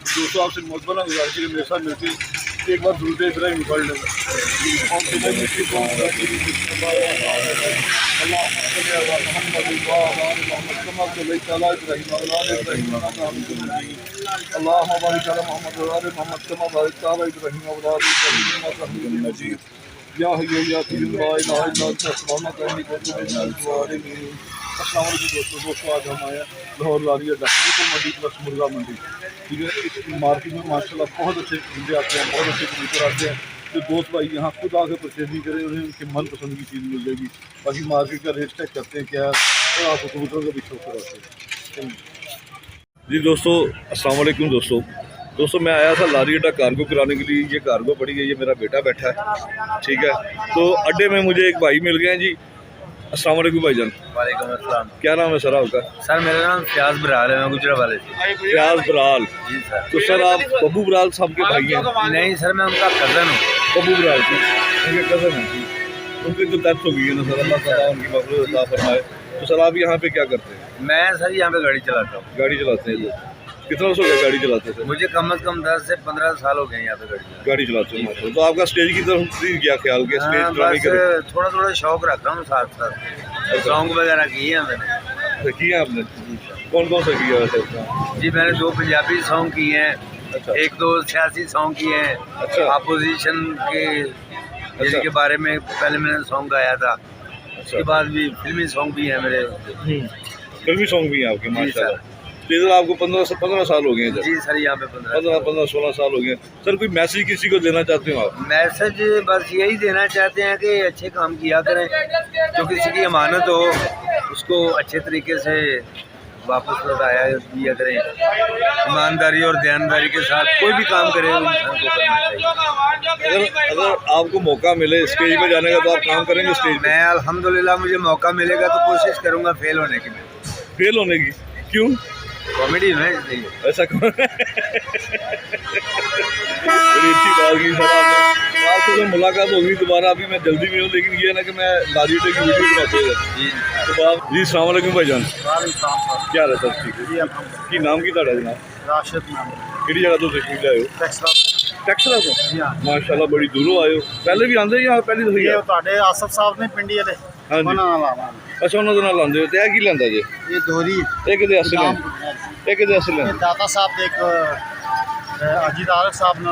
दोस्तों आपसे मोहब्बत गुजारिश है कि मेरे साथ मिलकर एक बार दूसरे इब्राहिम पढ़ लें। दोस्तों आज हम आए लाहौर लारिया डॉक्टर मंडी प्लस मुर्गा मंडी, ठीक है। इस मार्केट में माशाल्लाह बहुत अच्छे बंदे आते हैं, बहुत अच्छे कबूतर आते हैं। जो दोस्त भाई यहाँ खुद आकर परचेजिंग करें, उन्हें उनके मनपसंद की चीज़ मिल जाएगी। बाकी मार्केट का रेट चेक करते हैं क्या है, और आपको कबूतरों का भी शौक कराते हैं जी। दोस्तों अस्सलाम वालेकुम। दोस्तों मैं आया था लारी अड्डा कार्गो कराने के लिए। ये कार्गो पड़ी है, ये मेरा बेटा बैठा है, ठीक है। तो अड्डे में मुझे एक भाई मिल गए हैं जी। अस्सलाम वालेकुम भाईजान। वालेकुम अस्सलाम। क्या नाम है सर आपका? सर मेरा नाम फ्याज बराल है, मैं गुजरावाले से। फ्याज बराल जी सर। तो सर आप बब्बू बराल साहब के भाई हैं? नहीं सर, मैं उनका कज़न हूँ। बब्बू बराल की उनके कज़न हैं जी। उनकी तो डेथ हो गई है ना सर, अल्लाह ताला उनकी मग़फ़िरत अता फरमाए। तो सर आप यहाँ पे क्या करते हैं? मैं सर यहाँ पे गाड़ी चलाता हूँ। गाड़ी चलाते हैं। कितना वर्ष हो गया गाड़ी चलाते थे? मुझे कम से कम 10 से 15 साल हो गए यहाँ पे गाड़ी चलाते हैं। तो आपका स्टेज की तरफ क्या ख्याल के स्टेज ड्राइविंग करें? थोड़ा थोड़ा शौक रखता हूँ साथ साथ। सॉन्ग वगैरह किए हैं मैंने। किया आपने? कौन कौन सा किया वैसे? जी मैंने 2 पंजाबी सॉन्ग किए हैं। अच्छा। 1-2 सियासी सॉन्ग किए हैं। अच्छा। अपोजिशन के के बारे में पहले मैंने सॉन्ग गाया था। उसके बाद भी फिल्मी सॉन्ग भी हैं मेरे। फिल्मी सॉन्ग भी हैं आपके माशाल्लाह। तो इधर आपको 15 साल हो गए हैं? जी सर यहाँ पे 15-16 साल हो गए। सर कोई मैसेज किसी को देना चाहते हो आप? मैसेज बस यही देना चाहते हैं कि अच्छे काम किया करें। जो किसी की अमानत हो उसको अच्छे तरीके से वापस लौटाया दिया करें। ईमानदारी और ध्यानदारी के साथ कोई भी काम करे इंसान को करना चाहिए। अगर आपको मौका मिले स्टेज पे जाने का तो आप काम करेंगे स्टेज पे? मैं अल्हम्दुलिल्लाह मुझे मौका मिलेगा तो कोशिश करूँगा फेल होने की। फेल होने की? क्यों? कॉमेडी में ऐसा बड़ी अच्छी बात की सर आपने। आपसे तो मुलाकात होगी दोबारा, अभी मैं जल्दी में हूँ, लेकिन ये ना कि मैं लारी अड्डे की वीडियो बनाते हैं जी। तो आप जी अस्सलाम वालेकुम भाईजान। क्या रहता है? ठीक है की नाम की ताड़ा जनाब? राशिद नाम। किहड़ी जगह तो तशरीफ लाए हो? टैक्सला तो माशाल्लाह बड़ी दूरों आए हो। पहले भी आंदे या पहली दफा? ये ਤੁਹਾਡੇ ਆਸਫ ਸਾਹਿਬ ਨੇ ਪਿੰਡੀ ਵਾਲੇ ਹਾਂਜੀ। अच्छा उन्होंने नाल आंदे हो ते की लेंदा जे? ये दोहरी एक दे असली एक दे असली दाता साहब देख अजी तारक साहब ने।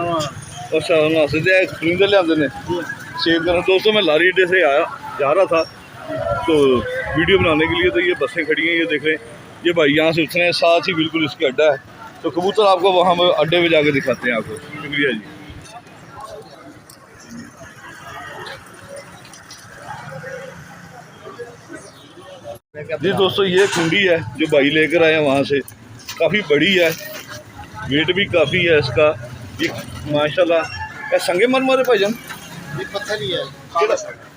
अच्छा उन्होंने असली दे परिंदे ले आंदे ने सेव करना। दोस्तों मैं लारी अड्डे से जा रहा था तो वीडियो बनाने के लिए, तो ये बसें खड़ी हैं, ये देख रहे हैं। ये भाई यहाँ से उतरे हैं, साथ ही बिल्कुल इसके अड्डा है। तो कबूतर आपको वहाँ अड्डे पे जाके दिखाते हैं आपको। शुक्रिया जी। जी दोस्तों ये कुंडी है जो भाई लेकर आए हैं वहाँ से, काफ़ी बड़ी है, वेट भी काफ़ी है इसका। ये माशाल्लाह ये संगे मरमर है भाईजान? ये पत्थर ही है।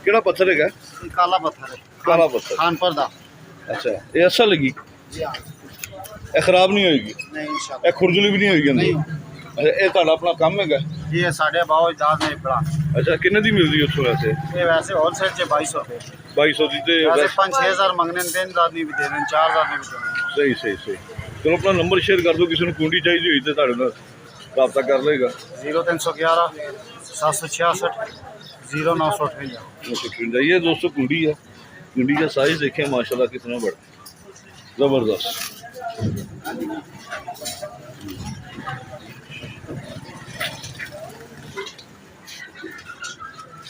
केड़ा पत्थर है? काला पत्थर है। काला पत्थर खानपुर दा। अच्छा ये अच्छा लगी? ये खराब नहीं होगी? नहीं इंशाल्लाह। ये खुरदली भी नहीं होगी अंदर? अच्छा ये ਤੁਹਾਡਾ अपना काम है? ये साढ़े बाव इजाज में बड़ा। अच्छा कितने दी मिलती है उत्थों वैसे? ये वैसे होलसेल से 2200 रुपए। 2200 दी ते वैसे 5-6 हज़ार मंगने 3 आदमी भी देने 4 आदमी भी देने। सही सही सही। चलो अपना नंबर शेयर कर दो, किसी को कुंडी चाहिए हुई तो ਤੁਹਾਡੇ ਨਾਲ रब्ता कर लेगा। 0311 766 0958। ये दोस्तों कुंडी है, कुंडी का साइज देखें माशाल्लाह कितना बड़ा, ज़बरदस्त।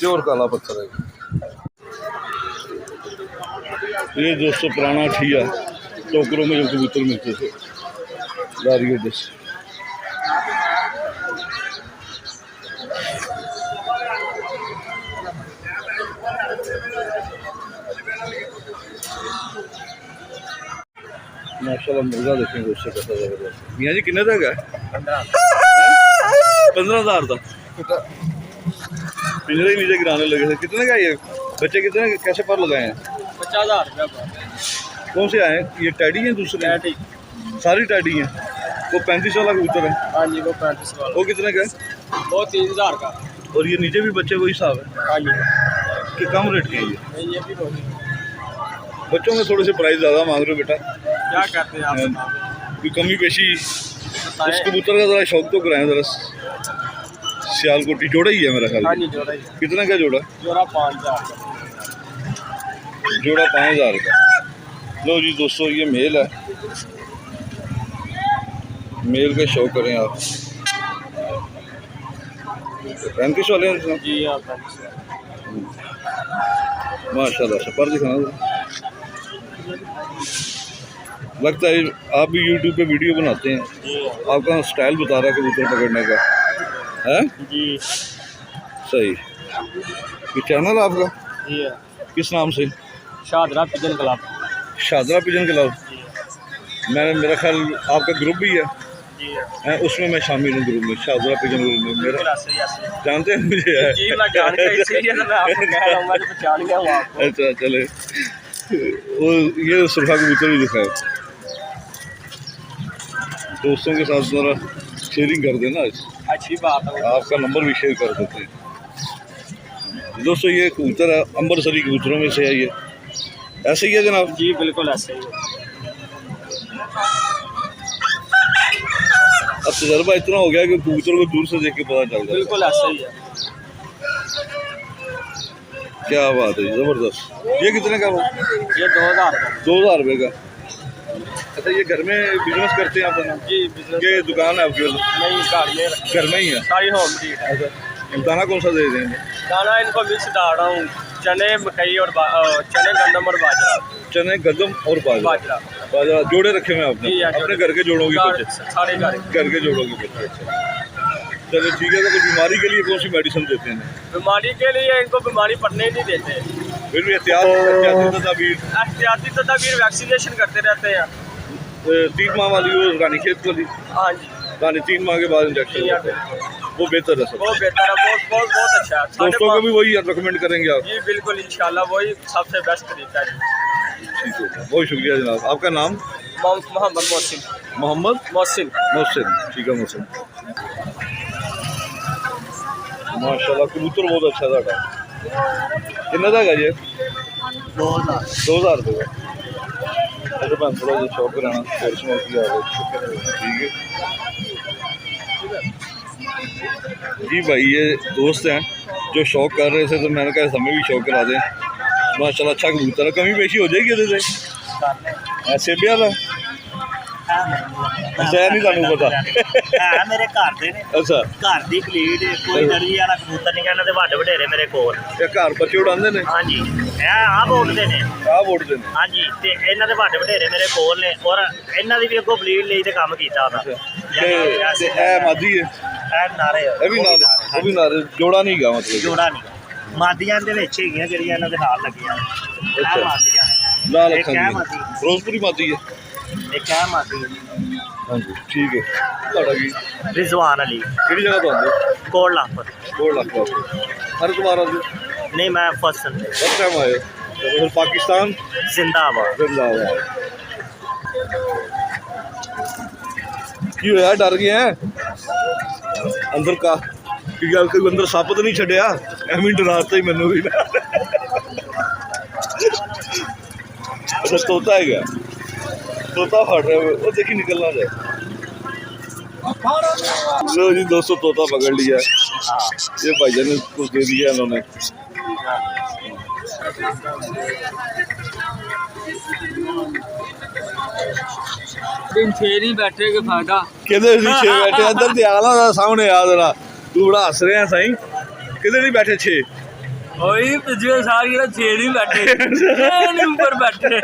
प्योर काला पत्थर है ये दोस्तों। पुराना ठिया टोकरों में जो कबूतर मिलते थे लारी अड्डे से। माशाल्लाह मुर्गा देखेंगे उससे कैसा जबरदस्त। मियाँ जी कितने तक है? 15,000 था। पिंजरे ही नीचे गिराने लगे थे। कितने का ये बच्चे कितने कैसे पर लगाए हैं? 50,000 रुपया। कौन से आए हैं? ये टैडी हैं दूसरे? टैडी सारी टैडी हैं। वो 35 वाला कबूतर है? हाँ जी वो 35 वाला। वो कितने का है? वो 3,000 का। और ये नीचे भी बच्चे वही हिसाब है हाँ जी कि कम रेट के हैं ये? ये भी बहुत। बच्चों में थोड़े से प्राइस ज़्यादा मांग रहे हो बेटा, क्या कहते हैं आप? कोई कमी पेशी इस कबूतर का जरा शौक तो कराएं जरा। सियालकोटी जोड़ा ही है मेरा ख्याल। हाँ जी जोड़ा ही। कितना का जोड़ा? जोड़ा 5000 जोड़ा 5000 का। लो जी दोस्तों, ये मेल है, मेल का शौक करें आप। 35 वाले हैं जी। आप माशाल्लाह से पर दिखाना। लगता है आप भी यूट्यूब पे वीडियो बनाते हैं, आपका स्टाइल बता रहा है कबूतर पकड़ने का है जी। सही। ये चैनल आपका जी किस नाम से? Shahdara pigeon club. Shahdara pigeon club. मैंने मेरा ख्याल आपका ग्रुप भी है, जी उसमें मैं शामिल हूँ ग्रुप में, शादरा पिजन ग्रुप में। मेरा जानते हैं मुझे है? जी मैं जानता हूं, इसीलिए तो मैं आपको कह रहा हूं, मैं तो पहचान गया हूं आपको। अच्छा चले। वो ये सुरखा कबूतर भी दिखाए दोस्तों के साथ, ज़रा शेयरिंग कर देना। अच्छी बात है। आपका नंबर भी शेयर कर देते हैं दोस्तों। ये कबूतर है, अंबरसरी कबूतरों में से है ये, ऐसे ही है जनाब? जी बिल्कुल ऐसे ही है। अब तजर्बा इतना हो गया कि कबूतर को दूर से देख के पता चल जाता है। बिल्कुल ऐसे ही है। क्या बात है, ज़बरदस्त। ये कितने का वो? ये 2000 का। 2000 रुपये का। अच्छा, ये घर में बिजनेस करते हैं आप? जी बिजनेस। ये दुकान है आपकी? नहीं गाड़ियाँ घर में ही है। सारी होम ब्रीड है। अच्छा, दाना कौन सा दे देंगे? दाना इनको मिक्स डाल रहा हूँ, चने मकई और चने गंदम और बाजरा। चने गंदम और बाजरा। बाजरा जोड़े रखे हुए आपने? जी हाँ, अपने घर के जोड़ों के बच्चे? सारे घर के जोड़ों के बच्चे। अच्छा चलो ठीक है। तो बीमारी के लिए कौन सी मेडिसिन देते हैं? बीमारी के लिए इनको बीमारी पड़ने ही नहीं देते। फिर भी एहतियाती तदाबीर वैक्सीनेशन करते रहते हैं। 3 माह वाली वो रानी खेत वाली? हाँ जी। रानी 3 माह के बाद इंजेक्शन वो बेहतर है सब? वो बेहतर है, बहुत अच्छा है। दोस्तों को भी वही रिकमेंड करेंगे आप? जी बिल्कुल, इंशाल्लाह वही सबसे बेस्ट तरीका है। ठीक है, बहुत शुक्रिया जनाब। आपका नाम? मोहम्मद मोहसिन। मोहम्मद मोहसिन। ठीक है मोहसिन। माशाल्लाह कबूतर बहुत अच्छा था। कितना था ये? 2000 रुपये का। अच्छा मैं थोड़ा सा शौक कराना ठीक है जी भाई। ये दोस्त हैं जो शौक कर रहे थे, तो मैंने कहा हमें भी शौक करा दें। माशाल्लाह अच्छा कबूतर है। कमी पेशी हो जाएगी ऐसे ऐसे भी वाला? अच्छा नहीं थानू पता है मेरे घर दे ने। अच्छा घर दी फलीट कोई दर्जी वाला कबूतर नहीं कहना ते वड्ड वडेरे मेरे कोल। ये घर बच्चे उड़ाते हैं? हाँ जी आप उड़ते ने। आप उड़ते हैं? हाँ जी ते इन्हां दे वड्ड वडेरे मेरे कोल ने और इन्हां दी भी अगों फलीट ਲਈ ते काम कीता ਉਹਦਾ। ते है मादी है? ਇਹ ਨਾਰੇ ਇਹ ਵੀ ਨਾਰੇ? ਉਹ ਵੀ ਨਾਰੇ ਜੋੜਾ ਨਹੀਂ ਗਾ ਮਤਲਬ? ਜੋੜਾ ਨਹੀਂ ਮਾਦੀਆਂ ਦੇ ਵਿੱਚ ਹੈਗੀਆਂ ਜਿਹੜੀਆਂ ਇਹਨਾਂ ਦੇ ਨਾਲ ਲੱਗੀਆਂ। ਅੱਛਾ। ਇਹ ਮਾਦੀਆਂ ਲਾਲ ਇੱਕ ਅੱਖਾਂ ਇਹ ਦੀ ਮਾਦੀ ਫਿਰੋਜ਼ਪੁਰੀ ਮਾਦੀ ਹੈ? ਇੱਕ ਇਹ ਮਾਦੀ ਹਾਂਜੀ ਠੀਕ ਹੈ। ਤੁਹਾਡਾ ਕੀ ਰਿਜ਼ਵਾਨ ਅਲੀ ਕਿਹੜੀ ਜਗ੍ਹਾ ਤੋਂ ਆਉਂਦੇ? ਕੋਲ ਲਾਪਰ। 2 ਲੱਖ ਦਾ ਹਰ ਦੁਬਾਰਾ ਦੇ ਨਹੀਂ ਮੈਂ ਫਸਟ ਫਸਟ ਟਾਈਮ ਆਏ तो फिर पाकिस्तान जिंदाबाद। जिंदाबाद। क्यों यार डर गए हैं अंदर का कि गल कोई अंदर सप तो नहीं छड़िया? एवं डराता ही मैनू भी। अच्छा तोता है क्या? तोता फट रहा है वो, देखी निकलना जाए। लो जी दोस्तों तोता पकड़ लिया है। ये भाईजान ने कुछ दे दिया इन्होंने। छेरी बैठे के फायदा किधर छे बैठे? अंदर ते आला सामने आ जरा। तू बड़ा हस रहा है सही। किधर नहीं बैठे 6? वही पिछले साल ये छेरी बैठे ऊपर बैठे।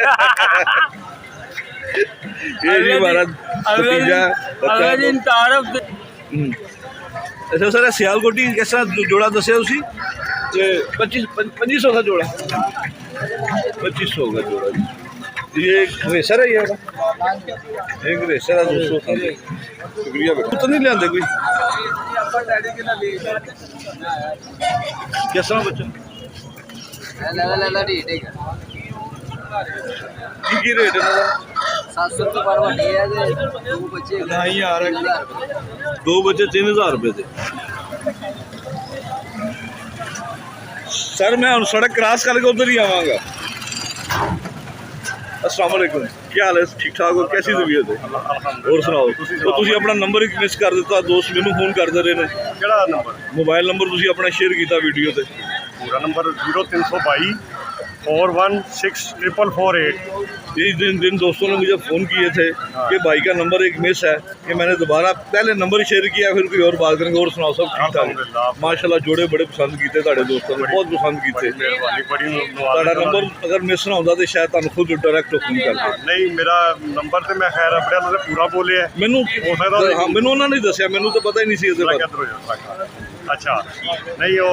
ये जी हमारा भतीजा अगले दिन तारफ। अच्छा सर सियालकोटी किस तरह जोड़ा दसिया तुसी? 2500 का जोड़ा? 2500 का जोड़ा जी। ये रेसर है? ये एक रेसर है दोस्तों। शुक्रिया बेटा। तो नहीं लिया कोई किस तरह बच्चा? की रेट है? 700 तो पर वड्डी है ते दो बच्चे नहीं यार 2 बच्चे 3000 रुपये थे। सर मैं सड़क क्रॉस करके उधर ही आवागा। अस्सलाम वालेकुम, क्या हाल है? ठीक ठाक हो? कैसी तबीयत है? और सुनाओ। तो तुसी अपना नंबर एक मिस कर दिता, दोस्त मैनू फोन करते रहे ने। ਕਿਹੜਾ ਨੰਬਰ? मोबाइल नंबर तुसी अपना शेयर किया वीडियो से। पूरा नंबर 0322 416 इस दिन दोस्तों ने मुझे फ़ोन किए थे कि भाई का नंबर एक मिस है, कि मैंने दोबारा पहले नंबर शेयर किया, फिर कोई और बात करेंगे। और सुनाओ, सब ठीक ठाक? माशाल्लाह, जोड़े बड़े पसंद किए ताड़े दोस्तों ने, बहुत पसंद किए। मेहरबानी बड़ी ताड़ा नंबर अगर मिस ना होता तो शायद तुहानू खुद डायरैक्ट फोन करते। नहीं मेरा नंबर तो मैं खैर अपने वाले पूरा बोले है मैनू सकदा हाँ, मैनू उन्होंने नहीं दसिया, मैनू तो पता ही नहीं सी इहदे बारे। अच्छा नहीं वो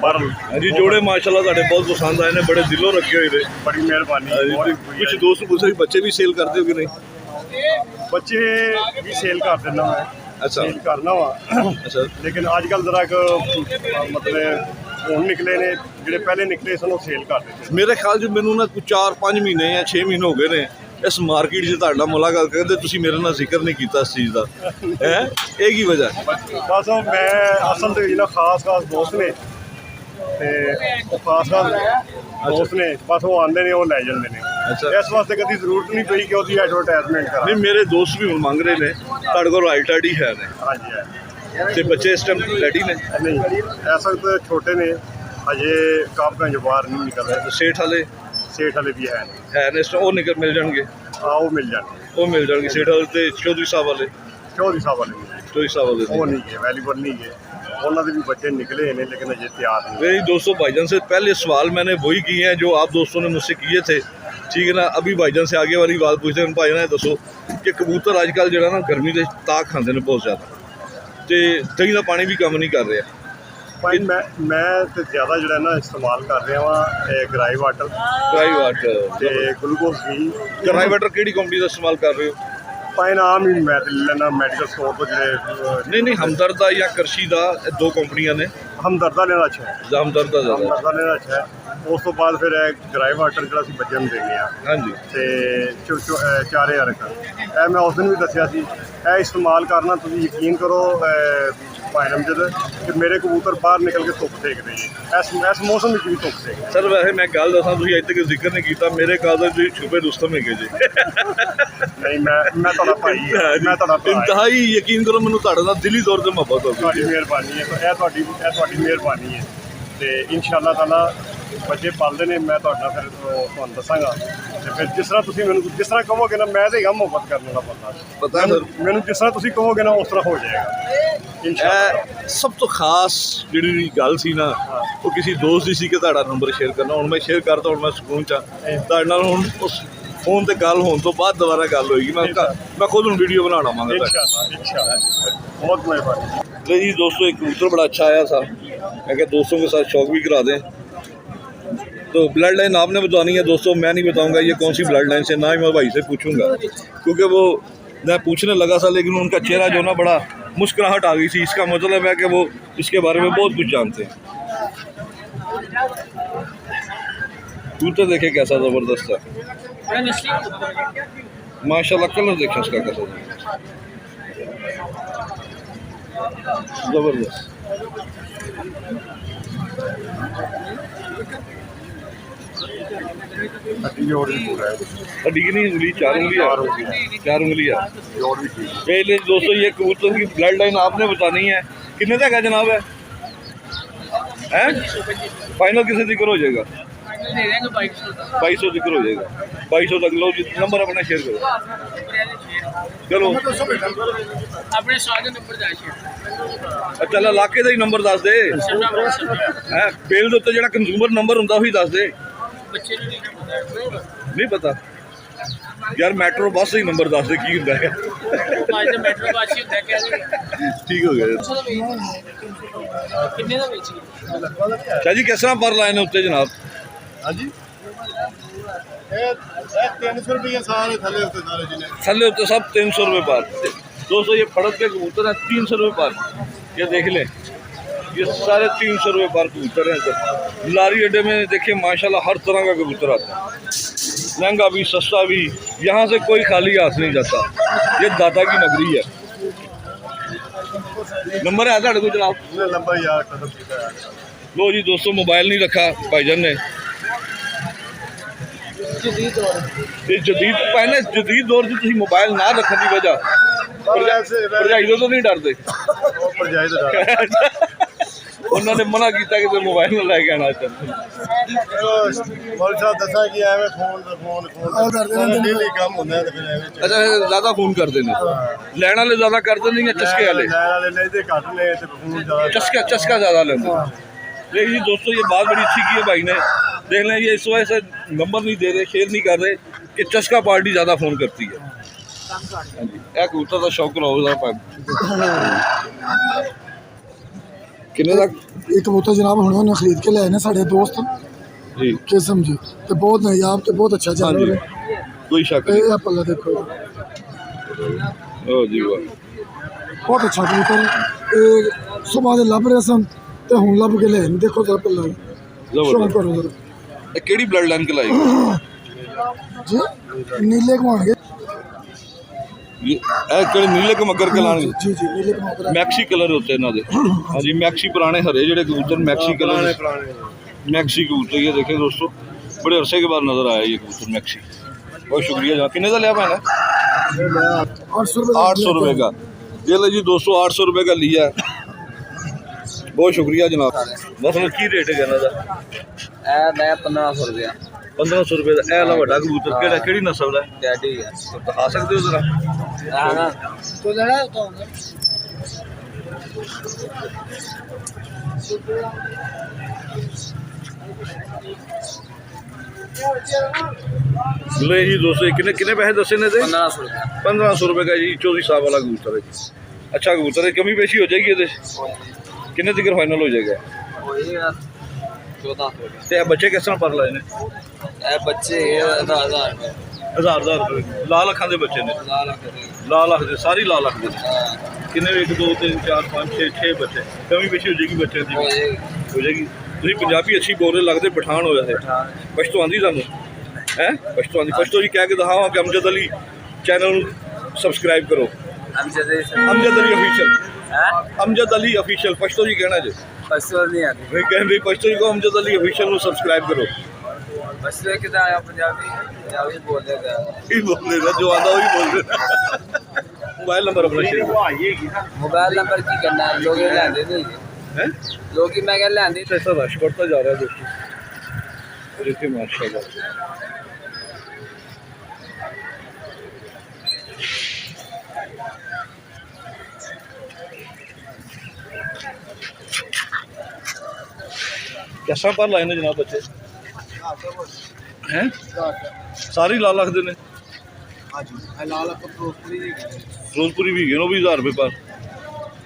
पर हाँ जी, जोड़े माशाल्लाह ताड़े बहुत पसंद आए ने, बड़े दिलों रखे हुए थे। बड़ी मेहरबानी। कुछ दोस्त पूछे बच्चे भी सेल करते हो कि नहीं? बच्चे भी सेल कर देना मैं, अच्छा सेल करना वा, अच्छा। लेकिन अजकल जरा मतलब ਹੁਣ ਨਿਕਲੇ ਨੇ ਜਿਹੜੇ ਪਹਿਲੇ ਨਿਕਲੇ ਸਨ ਉਹ ਸੇਲ ਕਰ ਦਿੱਤੇ। मेरे ख्याल च मैनू ना कुछ 4-5 महीने या 6 महीने हो गए ने इस मार्केट च तुहाडा मुलाकात करदे, तुसीं मेरे नाल जिक्र नहीं कीता इस चीज़ दा, है ਇਹ ਕੀ ਵਜ੍ਹਾ? ਬਸ ਉਹ ਮੈਂ ਅਸਲ ਤੇ ਜਿਹੜਾ ਖਾਸ ਦੋਸਤ ਨੇ ਤੇ ਉਹ ਖਾਸ ਦੋਸਤ ਨੇ, ਬਸ ਉਹ ਆਉਂਦੇ ਨੇ ਉਹ ਲੈ ਜਾਂਦੇ ਨੇ। ਅੱਛਾ। ਇਸ ਵਾਸਤੇ ਕਦੀ ਜ਼ਰੂਰਤ ਨਹੀਂ ਪਈ ਕਿ ਉਹਦੀ ਐਡਵਰਟਾਈਜ਼ਮੈਂਟ ਕਰਾਂ। नहीं, मेरे दोस्त भी हुण मंग रहे ने, तुहाडे कोल आईडी है ने ਹਾਂਜੀ ਹੈ ਤੇ ਬੱਚੇ ਇਸ ਟਾਈਮ ਰੈਡੀ ਨੇ? ਨਹੀਂ ਇਸ ਵਕਤ ਛੋਟੇ ਨੇ, ਅਜੇ ਕਾਬਕਾਂ ਜੋ ਬਾਹਰ ਨਹੀਂ ਨਿਕਲ ਰਹੇ। ਸੇਠ ਵਾਲੇ ਸੇਠ ਵਾਲੇ ਵੀ ਹੈ ਨੇ ਇਸ ਉਹ ਨਿਕਲ ਮਿਲ ਜਾਣਗੇ? ਉਹ ਮਿਲ ਜਾਣਗੇ। ਉਹ ਮਿਲ ਜਾਣਗੇ ਸੇਠ ਵਾਲੇ ਤੇ ਚੌਧਰੀ ਸਾਹਿਬ ਵਾਲੇ? ਚੌਧਰੀ ਸਾਹਿਬ ਵਾਲੇ ਵੀ ਚੌਧਰੀ ਸਾਹਿਬ ਵਾਲੇ ਉਹ ਨਹੀਂ ਗਏ, ਅਵੇਲੇਬਲ नहीं गए। ਉਹਨਾਂ ਦੇ ਵੀ ਬੱਚੇ निकले हैं लेकिन अजय तैयार नहीं। मेरी दोस्तों, भाईजान से पहले सवाल मैंने वही किए हैं जो आप दोस्तों ने मुझसे किए थे, ठीक है ना। अभी भाईजान से आगे वाली बात पूछते हैं। भाईजान ने दसो कि कबूतर आजकल जो ना गर्मी के ताक खाते हैं बहुत ज़्यादा, तो दही का पानी भी कम नहीं कर रहे। ਭਾਈ ਮੈਂ ਤੇ ਜ਼ਿਆਦਾ ਜਿਹੜਾ ਨਾ ਇਸਤੇਮਾਲ ਕਰ ਰਿਹਾ ਵਾਂ ਗਰਾਈ ਵਾਟਰ ड्राई वाटर ਤੇ ਗਲੂਕੋਜ਼ ਵੀ। ड्राई वाटर केड़ी कंपनी का इस्तेमाल कर रहे हो? ਭਾਈ ਨਾਮ ਹੀ ਮੈਂ ਤੇ ਲੈ ਲੈਣਾ ਮੈਡੀਕਲ ਸਟੋਰ ਤੋਂ ਜਿਹੜੇ नहीं हमदर्द का या करशी का, दो कंपनियां ने। ਹਮਦਰਦਾ ਲੈਣਾ ਅੱਛਾ ਹੈ, हमदर्द का ज़्यादा। ਹਮਦਰਦਾ ਲੈਣਾ ਅੱਛਾ ਹੈ। ਉਸ ਤੋਂ ਬਾਅਦ ਫਿਰ ਇਹ ਗਰਾਈ ਵਾਟਰ ਜਿਹੜਾ ਅਸੀਂ ਬੱਚਿਆਂ ਨੂੰ ਦਿੰਦੇ ਆ हाँ जी। ਤੇ ਚਾਰੇ ਅਰਕ ਇਹ ਮੈਂ ਉਸ ਦਿਨ ਵੀ ਦੱਸਿਆ ਸੀ। ਇਹ ਇਸਤੇਮਾਲ ਕਰਨਾ ਤੁਸੀਂ ਯਕੀਨ ਕਰੋ ਭਾਈ ਨਮਜਦ ਕਿ ਮੇਰੇ ਕਬੂਤਰ ਬਾਹਰ ਨਿਕਲ ਕੇ ਧੁੱਪ ਸੇਕਦੇ ਜੀ, ਇਸ ਮੌਸਮ ਵਿੱਚ ਵੀ ਧੁੱਪ ਸੇਕਦੇ। सर वैसे मैं गल दसा, तुसीं अज तक जिक्र नहीं किया, मेरे कागज जी छुपे रुस्तम है जी। ਨਹੀਂ ਮੈਂ ਤੁਹਾਡਾ ਭਾਈ ਹਾਂ, ਮੈਂ ਤੁਹਾਡਾ ਭਰਾ ਹਾਂ। इंतहाई यकीन करो, मैनूं तुहाडे नाल दिली तौर ते मुहब्बत हो गई। ਤੁਹਾਡੀ ਮਿਹਰਬਾਨੀ ਹੈ, ਇਹ ਤੁਹਾਡੀ ਮਿਹਰਬਾਨੀ ਹੈ। ਤੇ ਇਨਸ਼ਾਅੱਲਾ ਤਾਲਾ ਬੱਚੇ ਪਾਲਦੇ ਨੇ, ਮੈਂ ਤੁਹਾਡਾ ਫਿਰ ਤੁਹਾਨੂੰ ਦੱਸਾਂਗਾ। ਤੇ ਫਿਰ ਜਿਸ ਤਰ੍ਹਾਂ ਤੁਸੀਂ ਮੈਨੂੰ ਜਿਸ ਤਰ੍ਹਾਂ ਕਹੋਗੇ ਨਾ, ਮੈਂ ਤੇ ਹੈਗਾ ਮੁਹੱਬਤ ਕਰਨ ਵਾਲਾ ਬੰਦਾ। पता है सर, ਮੈਨੂੰ ਜਿਸ ਤਰ੍ਹਾਂ ਤੁਸੀਂ ਕਹੋਗੇ ਨਾ ਉਸ ਤਰ੍ਹਾਂ ਹੋ ਜਾਏਗਾ ਇਨਸ਼ਾਅੱਲਾ। ਸਭ ਤੋਂ ਖਾਸ ਜਿਹੜੀ ਗੱਲ ਸੀ ਨਾ, ਉਹ ਕਿਸੇ ਦੋਸਤ ਦੀ ਸੀ ਕਿ ਤੁਹਾਡਾ ਨੰਬਰ ਸ਼ੇਅਰ ਕਰਨਾ। ਹੁਣ ਮੈਂ ਸ਼ੇਅਰ ਕਰਤਾ, ਹੁਣ ਮੈਂ ਸਕੂਨ ਚ ਹਾਂ। ਤੁਹਾਡੇ ਨਾਲ ਹੁਣ ਉਸ ਫੋਨ ਤੇ ਗੱਲ ਹੋਣ ਤੋਂ ਬਾਅਦ ਦੁਬਾਰਾ ਗੱਲ ਹੋਏਗੀ। ਮੈਂ ਖੁਦ ਹੁਣ ਵੀਡੀਓ बनाना मांगा था। इंशाअल्लाह बहुत मेहरबानी। ले जी दोस्तों, एक कबूतर बड़ा अच्छा आया था, मैं क्या दोस्तों के साथ शौक भी करा दें। तो ब्लड लाइन आपने बतानी है दोस्तों, मैं नहीं बताऊंगा ये कौन सी ब्लड लाइन से, ना ही मैं भाई से पूछूंगा, क्योंकि वो मैं पूछने लगा था लेकिन उनका चेहरा जो ना बड़ा मुस्कुराहट आ गई थी। इसका मतलब है कि वो इसके बारे में बहुत कुछ जानते हैं। कबूतर देखे कैसा ज़बरदस्त है माशाल्लाह, कलर देखें इसका कैसा ज़बरदस्त। जोड़ भी पूरा है, हड्डी की नहीं उंगली, 4 उंगली है, 4 उंगली है। जोड़ भी ठीक है। पहले दोस्तों, ये कबूतर की ब्लड लाइन आपने बतानी है, कितने तक है जनाब? है फाइनल कितने जिक्र हो जाएगा? 2200 जिक्र हो जाएगा। 2200 तक लो जी, नंबर अपना शेयर करो। चलो अपने सारे नंबर दाशे चल इलाके का ही नंबर दस दे, है बिल के उत्ते जिहड़ा कंज्यूमर नंबर हुंदा ओही दस दे। बच्चे नहीं पता यार, मेट्रो बस ही नंबर दस दे की हुंदा है। आज मेट्रो बासी होता है ठीक हो गया कितने का बेच गए शाह जी, किस तरह पर लाए ने उत्ते जनाब? हाँ जी, 300 रुपये सारे थले होते सारे जिन्हें थले उत्ते सब 300 रुपये पर। दोस्तों, ये फड़क के कबूतर है 300 रुपये पर, ये देख लें, ये सारे 300 रुपये पर कबूतर हैं सर। लारी अड्डे में देखिए माशाल्लाह हर तरह का कबूतर आता है, महंगा भी सस्ता भी, यहाँ से कोई खाली हाथ नहीं जाता। ये दाता की नगरी है। नंबर है ਤੁਹਾਡੇ ਕੋਲ जनाब? नंबर यार कदम सीधा है। लो जी दोस्तों, मोबाइल नहीं रखा भाईजान ने, ਇਹ ਜਦੀਦ ਪਹਿਲੇ ਜਦੀਦ ਦੌਰ 'ਚ ਤੁਸੀਂ ਮੋਬਾਈਲ ਨਾ ਰੱਖਣ ਦੀ ਵਜ੍ਹਾ ਭਰਜਾਈ ਤੋਂ ਨਹੀਂ ਡਰਦੇ ਉਹ ਭਰਜਾਈ ਦਾ ਡਰ। ਉਹਨਾਂ ਨੇ ਮਨਾ ਕੀਤਾ ਕਿ ਤੁਸੀਂ ਮੋਬਾਈਲ ਨਾ ਲੈ ਕੇ ਆਣਾ ਇੱਥੇ ਮੌਲਵੀ ਸਾਹਿਬ ਦੱਸਾਂ ਕਿ ਐਵੇਂ ਫੋਨ ਡੇਲੀ ਕੰਮ ਹੁੰਦਾ ਤੇ ਫਿਰ ਐਵੇਂ ਅੱਛਾ ਜ਼ਿਆਦਾ ਫੋਨ ਕਰਦੇ ਨੇ ਲੈਣ ਵਾਲੇ ਜ਼ਿਆਦਾ ਕਰਦੇ ਨੇ ਜਾਂ ਚਸਕੇ ਵਾਲੇ ਲੈਣ ਵਾਲੇ ਲੈਂਦੇ ਘੱਟ ਨੇ ਤੇ ਫੋਨ ਜ਼ਿਆਦਾ चस्का ज़्यादा लेंगे। लेकिन जी दोस्तों ये बात बड़ी अच्छी की है भाई ने, देख लें ये इस वजह से नंबर नहीं दे रहे, शेयर नहीं कर रहे कि चस्का पार्टी ज़्यादा फ़ोन करती है। हाँ जी यह कबूतर का शौक रहो किन्ने तक ਇਹ ਕਬੂਤਰ ਜਨਾਬ ਹੁਣ ਉਹਨੇ ਖਰੀਦ ਕੇ ਲਿਆਏ ਨੇ ਸਾਡੇ ਦੋਸਤ जी ਕਿਸਮ ਜੀ ਤੇ ਬਹੁਤ ਨਾਯਾਬ ਤੇ ਬਹੁਤ ਅੱਛਾ हाँ ਚੱਲ जी ਰਿਹਾ कोई शक ਤੇ नहीं। ਇਹ ਪੱਲਾ ਦੇਖੋ ओ जी वाह ਬਹੁਤ ਅੱਛਾ ਕਬੂਤਰ ਇਹ ਸੁਬਾਹ ਦੇ ਲੱਭ ਰਹੇ ਸਨ ਤੇ ਹੁਣ ਲੱਭ ਕੇ ਲਿਆਏ ਨੇ ਦੇਖੋ ਜਰਾ ਪੱਲਾ ਸ਼ੌਂਕ जबरदस्त ਕਰੋ ਜਰਾ ये केड़ी ब्लड लाइन के लाई ਜੀ ਨੀਲੇ ਕਮਾਣਗੇ ये केड़े नीले के मगर के लाने ਜੀ ਜੀ ਨੀਲੇ ਕਮਾਣਗੇ मैक्सी कलर होते हैं इन्होंने हाँ जी मैक्सी पुराने हरे जड़े कबूतर मैक्सी कलर मैक्सी कबूतर ये देखें दोस्तों बड़े अरसे के बाद नज़र आया ये कबूतर मैक्सी बहुत शुक्रिया जनाब कितने का लिया मैंने 800 रुपये का ये लो जी दोस्तों 800 रुपये का लिया बहुत शुक्रिया जनाब बस की रेट है कहना मैं 1500 रुपया 1500 रुपये का एला वड्डा कबूतर केड़ा केड़ी नस्ल का डैडी है दिखा सकते हो जरा तो लड़ा तो ले जी दोस्तों कितने कितने पैसे दसे ने 1500 रुपया 1500 रुपये का जी 24 साल वाला कबूतर है जी अच्छा कबूतर है कमी पेशी हो जाएगी ये कितने तक फाइनल हो जाएगा वही 1400 रुपया ते बच्चे किस तरह पर लाए ने ए बच्चे 1000 रुपया हज़ार रुपये लाल अखां दे बच्चे ने लाल अख दे सारी लाल अख दे कितने 1 2 3 4 5 6 बच्चे कमी पेशी हो जाएगी बच्चे की हो जाएगी ਤੁਸੀਂ ਪੰਜਾਬੀ ਅੱਛੀ ਬੋਲ ਰਹੇ ਲੱਗਦੇ ਪਠਾਨ ਹੋਇਆ ਹੈ ਪਸ਼ਤੋ ਆਂਦੀ ਤੁਹਾਨੂੰ ਹੈ ਪਸ਼ਤੋ ਆਂਦੀ ਪਸ਼ਤੋ ਜੀ ਕਹਿ ਕੇ ਦਿਖਾਵਾਂ ਕਿ ਅਮਜਦ ਅਲੀ ਚੈਨਲ ਨੂੰ ਸਬਸਕ੍ਰਾਈਬ ਕਰੋ अमजद ਅਮਜਦ ਅਲੀ ਅਫੀਸ਼ੀਅਲ हैं ਅਮਜਦ ਅਲੀ ਅਫੀਸ਼ੀਅਲ ਪਸ਼ਤੋ ਜੀ ਕਹਿਣਾ ਜੀ पशु नहीं आती ਨਹੀਂ ਕਹਿੰਦੇ ਪਸ਼ਤੋ ਜੀ ਕੋ ਅਮਜਦ ਅਲੀ ਅਫੀਸ਼ੀਅਲ ਨੂੰ ਸਬਸਕ੍ਰਾਈਬ ਕਰੋ पशु कितना आया पंजाबी बोल देगा ਇਹ ਬੋਲਦੇ ਨਾ ਜੋ ਆਂਦਾ ਉਹੀ ਬੋਲਦੇ ਮੋਬਾਈਲ ਨੰਬਰ ਆਪਣਾ ਸ਼ੇਅਰ मोबाइल नंबर की करना है लोग लेंदे नहीं है लोग की मैं कह लेंदे ऐसा रश बढ़ता जा रहा है दोस्तों देखिए माशाल्लाह कैसा पर लाए ने जनाब बच्चे हैं सारी लाल रखते ने फिरोजपुरी भी गए भी 1000 रुपये पर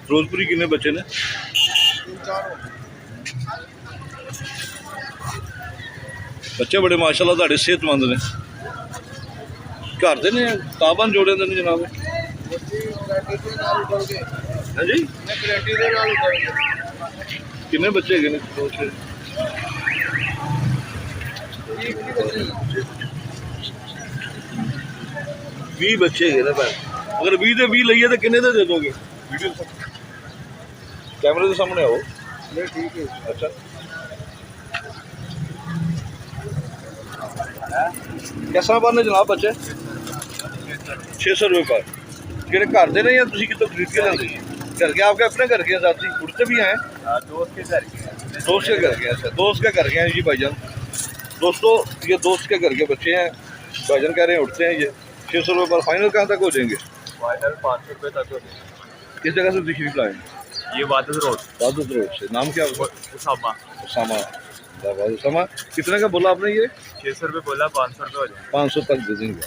फिरोजपुरी किन्ने बच्चे ने बच्चे बड़े माशाल्लाह तुहाडे सेहतमंद ने घर दे ने ताबन जोड़े दे ने जनाब हां जी किन्ने बच्चे है ने 20 बच्चे है ना पर अगर 20 दे 20 लईए तो किन्ने दे दोगे वीडियो कैमरे के सामने आओ ठीक है अच्छा कैसा बनने जनाब बच्चे 600 रुपये पर कि घर दे ने या तुम कितों खरीद के लेंगे घर के आपके अपने घर के साथी उड़ते भी हैं दोस्त के घर के दोस्त के घर के अच्छा दोस्त के घर के हैं जी भाईजान दोस्तों ये दोस्त के घर के बच्चे हैं भाईजान कह रहे हैं उठते हैं ये 600 रुपये पर फाइनल कहाँ तक हो जाएंगे फाइनल 500 रुपये तक हो किस जगह से तशरीफ लाए ये वादत रोड वादत रोड से नाम क्या है उसामा उसामा उसामा कितने का बोला आपने ये 600 रुपये बोला 500 रुपये हो जाए 500 तक दे देंगे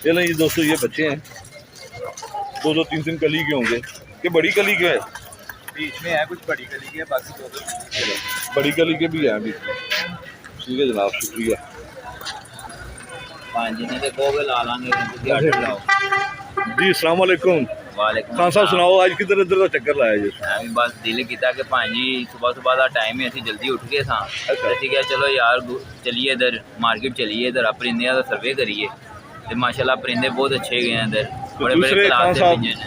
ये नहीं दोस्तों ये बच्चे हैं 2-3 कली के होंगे कि बड़ी कली के है बीच में है कुछ बड़ी गली के बाकी दो बड़ी कली के भी हैं अभी ठीक है जनाब शुक्रिया पांच जी ने को ला लांगे जी अस्सलाम वालेकुम वालेकुम खान साहब सुनाओ आज किधर इधर का चक्कर लाया जी मैं बस दिल किया कि भाजी सुबह सुबह का टाइम है असं जल्दी उठ गए सा असं क्या चलो यार चलिए इधर मार्केट चलिए इधर परिंदे का सर्वे करिए तो माशाल्लाह परिंदे बहुत अच्छे गए हैं इधर बड़े दूसरे बड़े खान क्लास साहब ਦੇ ਨੇ